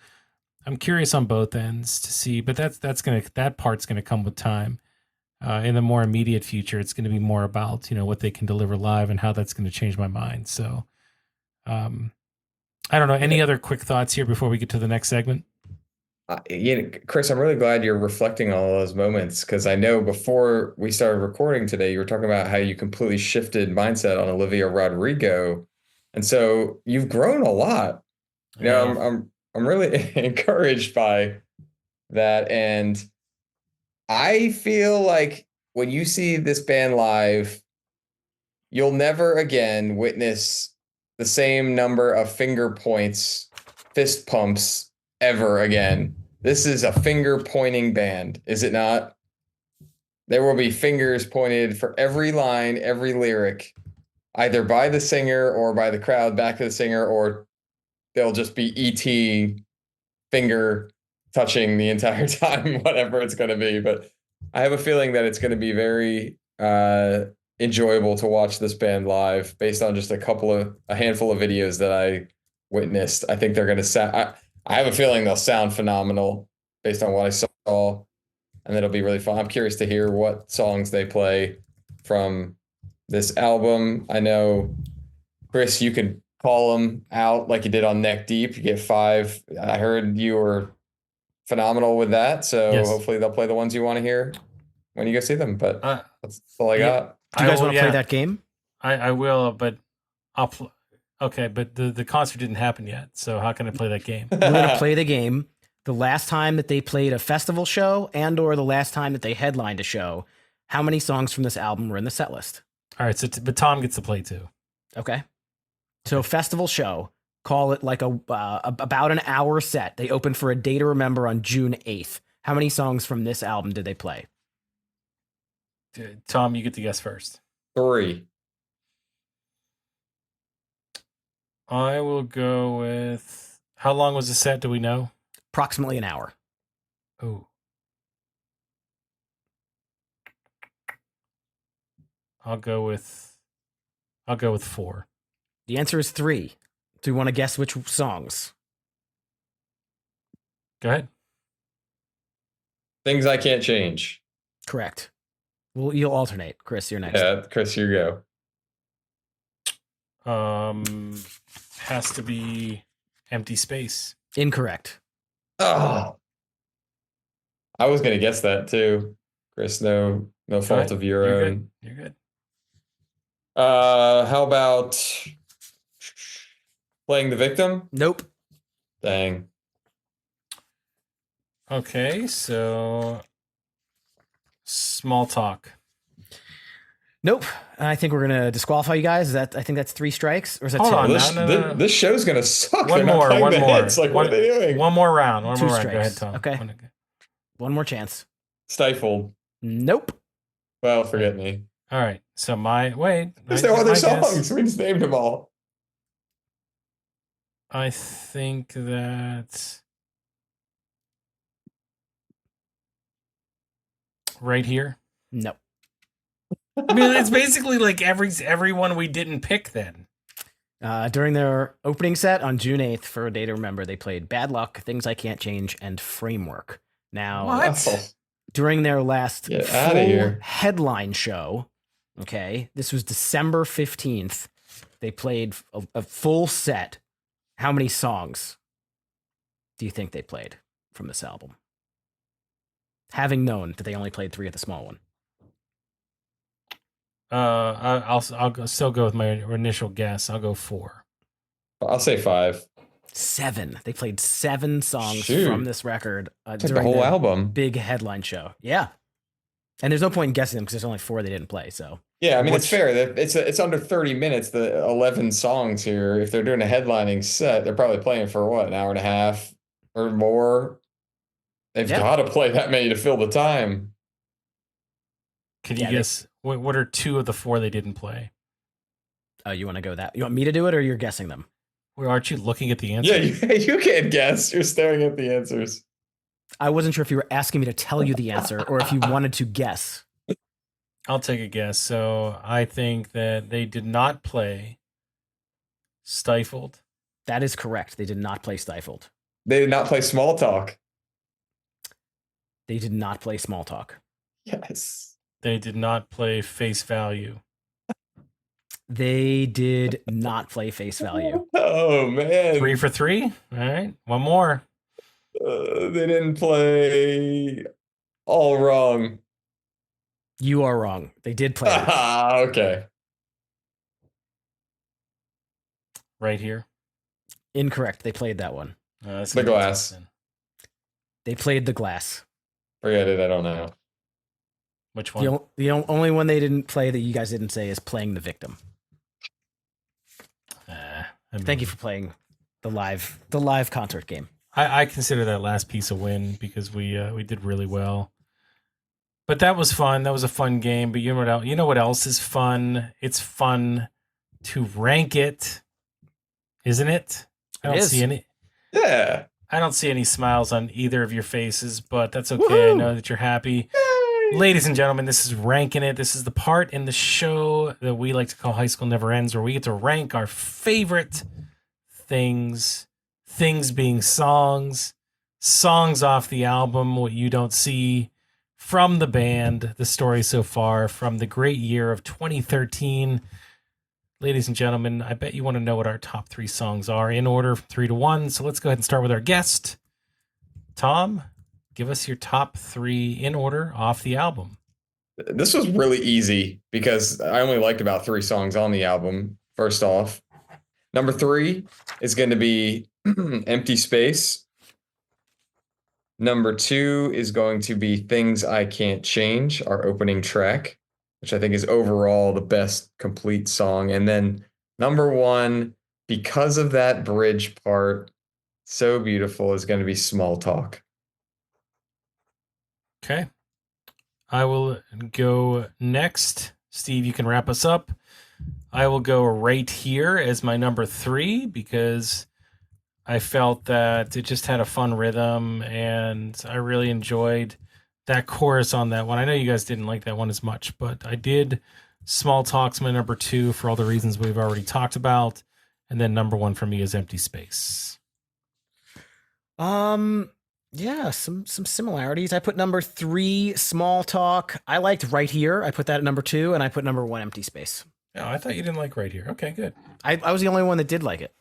I'm curious on both ends to see, but that part's gonna come with time. In the more immediate future, it's going to be more about what they can deliver live and how that's going to change my mind. So, I don't know. Any other quick thoughts here before we get to the next segment? Chris, I'm really glad you're reflecting on all those moments, because I know before we started recording today, you were talking about how you completely shifted mindset on Olivia Rodrigo, and so you've grown a lot. I'm really encouraged by that, and I feel like when you see this band live, you'll never again witness the same number of finger points, fist pumps ever again. This is a finger pointing band, is it not? There will be fingers pointed for every line, every lyric, either by the singer or by the crowd back to the singer, or they'll just be ET finger touching the entire time, whatever it's going to be. But I have a feeling that it's going to be very enjoyable to watch this band live based on just a handful of videos that I witnessed. I think they're going to sound, I have a feeling they'll sound phenomenal based on what I saw, and it'll be really fun. I'm curious to hear what songs they play from this album. I know, Chris, you can call them out like you did on Neck Deep. You get 5. I heard you were phenomenal with that, so Yes. Hopefully they'll play the ones you want to hear when you go see them. But that's all I got. Do you guys want to play that game? I will, but I'll okay, but the concert didn't happen yet, so how can I play that game? We're going to play the game. The last time that they played a festival show and or the last time that they headlined a show, how many songs from this album were in the set list? All right, but Tom gets to play too. Okay. So festival show, call it like about an hour set. They opened for A Day to Remember on June 8th. How many songs from this album did they play? Tom, you get to guess first. 3. I will go with, how long was the set? Do we know? Approximately an hour. Oh. I'll go with 4. The answer is 3. Do you want to guess which songs? Go ahead. Things I Can't Change. Correct. Well, you'll alternate. Chris, you're next. Yeah, Chris, you go. Has to be Empty Space. Incorrect. Oh, I was gonna guess that too, Chris. No fault of your own. You're good. How about Playing the Victim? Nope. Dang. Okay, so Small Talk. Nope. I think we're gonna disqualify you guys. I think that's 3 strikes, or is that Hold 2? on. No. This show's gonna suck. One more. Hits. Like, what are they doing? One more round. 2 strikes. Go ahead, Tom. Okay. One more chance. Stifled. Nope. Well, forget me. All right. So There's no other songs. We just named them all. I think that Right Here. Nope. I mean, it's basically like everyone we didn't pick then. During their opening set on June 8th for A Day to Remember, they played Bad Luck, Things I Can't Change, and Framework. Now, What? during their last Get outta here. headline show, okay, this was December 15th, they played a full set. How many songs do you think they played from this album? Having known that they only played 3 at the small one. I'll still go with my initial guess. I'll go 4. I'll say 5. 7. They played 7 songs Shoot. from this record It's like during the whole their album. big headline show. Yeah. And there's no point in guessing them because there's only 4 they didn't play. So Yeah, I mean, it's fair. It's under 30 minutes, the 11 songs here. If they're doing a headlining set, they're probably playing for what, an hour and a half? or more. They've Yeah. got to play that many to fill the time. Can you guess what are 2 of the 4 they didn't play? Oh, you want to go that? You want me to do it, or you're guessing them? Well, aren't you looking at the answer? Yeah, you can't guess. You're staring at the answers. I wasn't sure if you were asking me to tell you the answer or if you wanted to guess. I'll take a guess. So I think that they did not play Stifled. That is correct. They did not play Stifled. They did not play Small Talk. They did not play Small Talk. Yes. They did not play Face Value. They did not play Face Value. Oh, man. 3 for 3. All right. One more. They didn't play All Wrong. You are wrong. They did play it. Okay. Right here. Incorrect. They played that one. The Glass. They played The Glass. Forget it. I don't know. Which one? The only one they didn't play that you guys didn't say is Playing the Victim. Thank you for playing the live concert game. I consider that last piece a win because we did really well. But that was fun. That was a fun game. But you know what else is fun? It's fun to rank it, isn't it? I don't see any. Yeah. I don't see any smiles on either of your faces, but that's okay. Woohoo! I know that you're happy. Yay. Ladies and gentlemen, this is Ranking It. This is the part in the show that we like to call High School Never Ends, where we get to rank our favorite things being songs off the album, what you don't see from the band, the story so far from the great year of 2013. Ladies and gentlemen, I bet you want to know what our top 3 songs are in order 3 to 1. So let's go ahead and start with our guest. Tom, give us your top 3 in order off the album. This was really easy because I only liked about 3 songs on the album. First off, number 3 is going to be Empty Space. Number 2 is going to be Things I Can't Change, our opening track, which I think is overall the best complete song. And then number 1, because of that bridge part, so beautiful, is going to be Small Talk. Okay. I will go next. Steve, you can wrap us up. I will go Right Here as my number 3 because I felt that it just had a fun rhythm and I really enjoyed that chorus on that one. I know you guys didn't like that one as much, but I did. Small Talk's my number 2 for all the reasons we've already talked about. And then number 1 for me is Empty Space. Yeah, some similarities. I put number 3, Small Talk. I liked Right Here. I put that at number 2, and I put number 1, Empty Space. Oh, I thought you didn't like Right Here. Okay, good. I was the only one that did like it.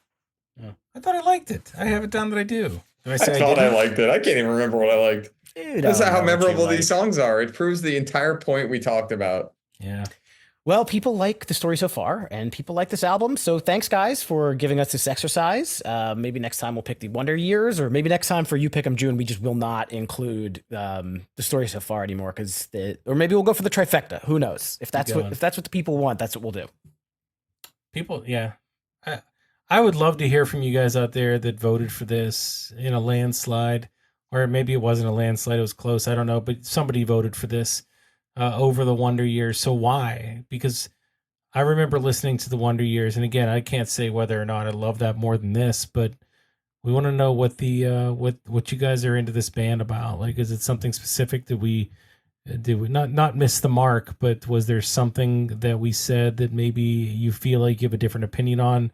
Oh, I thought I liked it. I have it down that I do. Did I I say thought didn't? I liked it. I can't even remember what I liked. That's how memorable these songs are. It proves the entire point we talked about. Yeah. Well, people like the story so far, and people like this album. So thanks, guys, for giving us this exercise. Maybe next time we'll pick the Wonder Years, or maybe next time for You Pick 'em June, we just will not include the story so far anymore, or maybe we'll go for the trifecta. Who knows? If that's what the people want, that's what we'll do. People, yeah. I would love to hear from you guys out there that voted for this in a landslide, or maybe it wasn't a landslide, it was close, I don't know, but somebody voted for this over the Wonder Years. So why? Because I remember listening to the Wonder Years, and again, I can't say whether or not I love that more than this, but we want to know what the what you guys are into this band about. Like, is it something specific that we did we not miss the mark, but was there something that we said that maybe you feel like you have a different opinion on?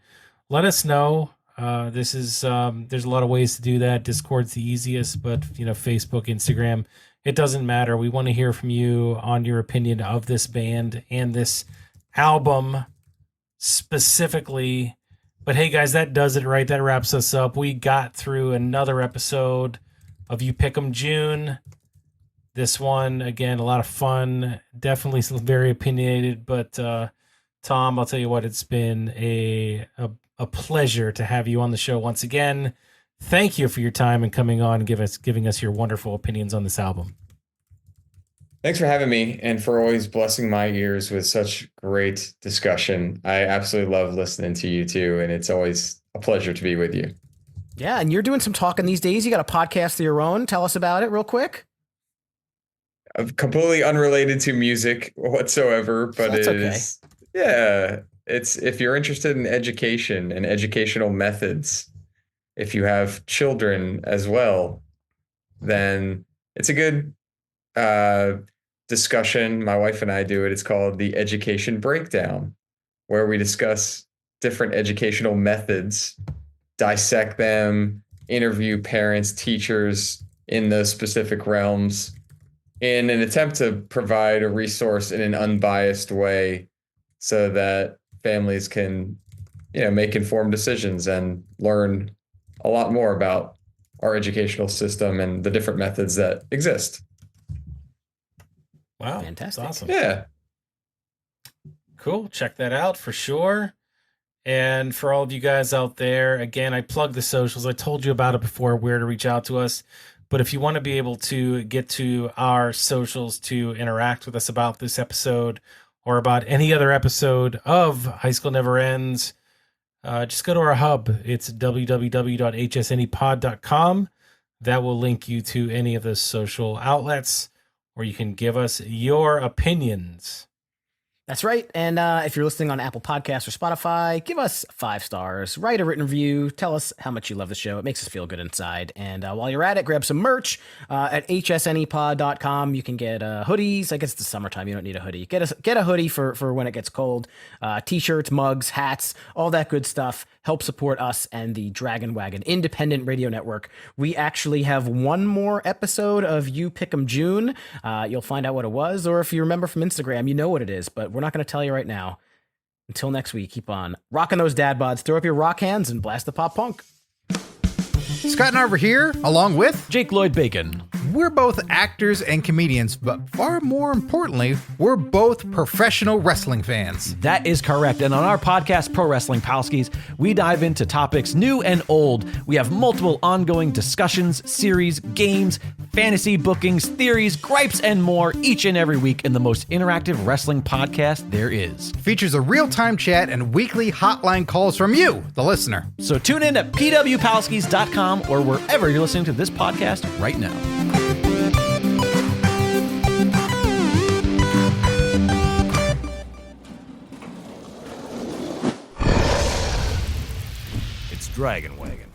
Let us know. This is there's a lot of ways to do that. Discord's the easiest, but Facebook, Instagram, it doesn't matter. We want to hear from you on your opinion of this band and this album specifically. But hey, guys, that does it, right? That wraps us up. We got through another episode of You Pick 'em June. This one, again, a lot of fun. Definitely very opinionated. But Tom, I'll tell you what, it's been a pleasure to have you on the show once again. Thank you for your time and coming on and giving us your wonderful opinions on this album. Thanks for having me and for always blessing my ears with such great discussion. I absolutely love listening to you too, and it's always a pleasure to be with you. Yeah, and you're doing some talking these days. You got a podcast of your own. Tell us about it real quick. Completely unrelated to music whatsoever, but That's it okay. is, yeah, it's if you're interested in education and educational methods, if you have children as well, then it's a good discussion. My wife and I do it. It's called the Education Breakdown, where we discuss different educational methods, dissect them, interview parents, teachers in those specific realms in an attempt to provide a resource in an unbiased way so that families can, make informed decisions and learn a lot more about our educational system and the different methods that exist. Wow. Fantastic. That's awesome. Yeah. Cool. Check that out for sure. And for all of you guys out there, again, I plug the socials. I told you about it before, where to reach out to us. But if you want to be able to get to our socials to interact with us about this episode or about any other episode of High School Never Ends, just go to our hub. It's www.hsnepod.com. That will link you to any of the social outlets where you can give us your opinions. That's right. And if you're listening on Apple Podcasts or Spotify, give us 5 stars, write a written review, tell us how much you love the show. It makes us feel good inside. And while you're at it, grab some merch at hsnepod.com. You can get hoodies. I guess it's the summertime. You don't need a hoodie. Get a hoodie for when it gets cold. T-shirts, mugs, hats, all that good stuff. Help support us and the Dragon Wagon Independent Radio Network. We actually have one more episode of You Pick 'em June. You'll find out what it was, or if you remember from Instagram, you know what it is, but we're not going to tell you right now. Until next week, keep on rocking those dad bods, throw up your rock hands, and blast the pop punk. Scott and I are here, along with Jake Lloyd Bacon. we're both actors and comedians, but far more importantly, we're both professional wrestling fans. That is correct. And on our podcast, Pro Wrestling Palskis, we dive into topics new and old. We have multiple ongoing discussions, series, games, fantasy bookings, theories, gripes, and more each and every week in the most interactive wrestling podcast there is. Features a real-time chat and weekly hotline calls from you, the listener. So tune in at pwpalskis.com or wherever you're listening to this podcast right now. It's Dragon Wagon.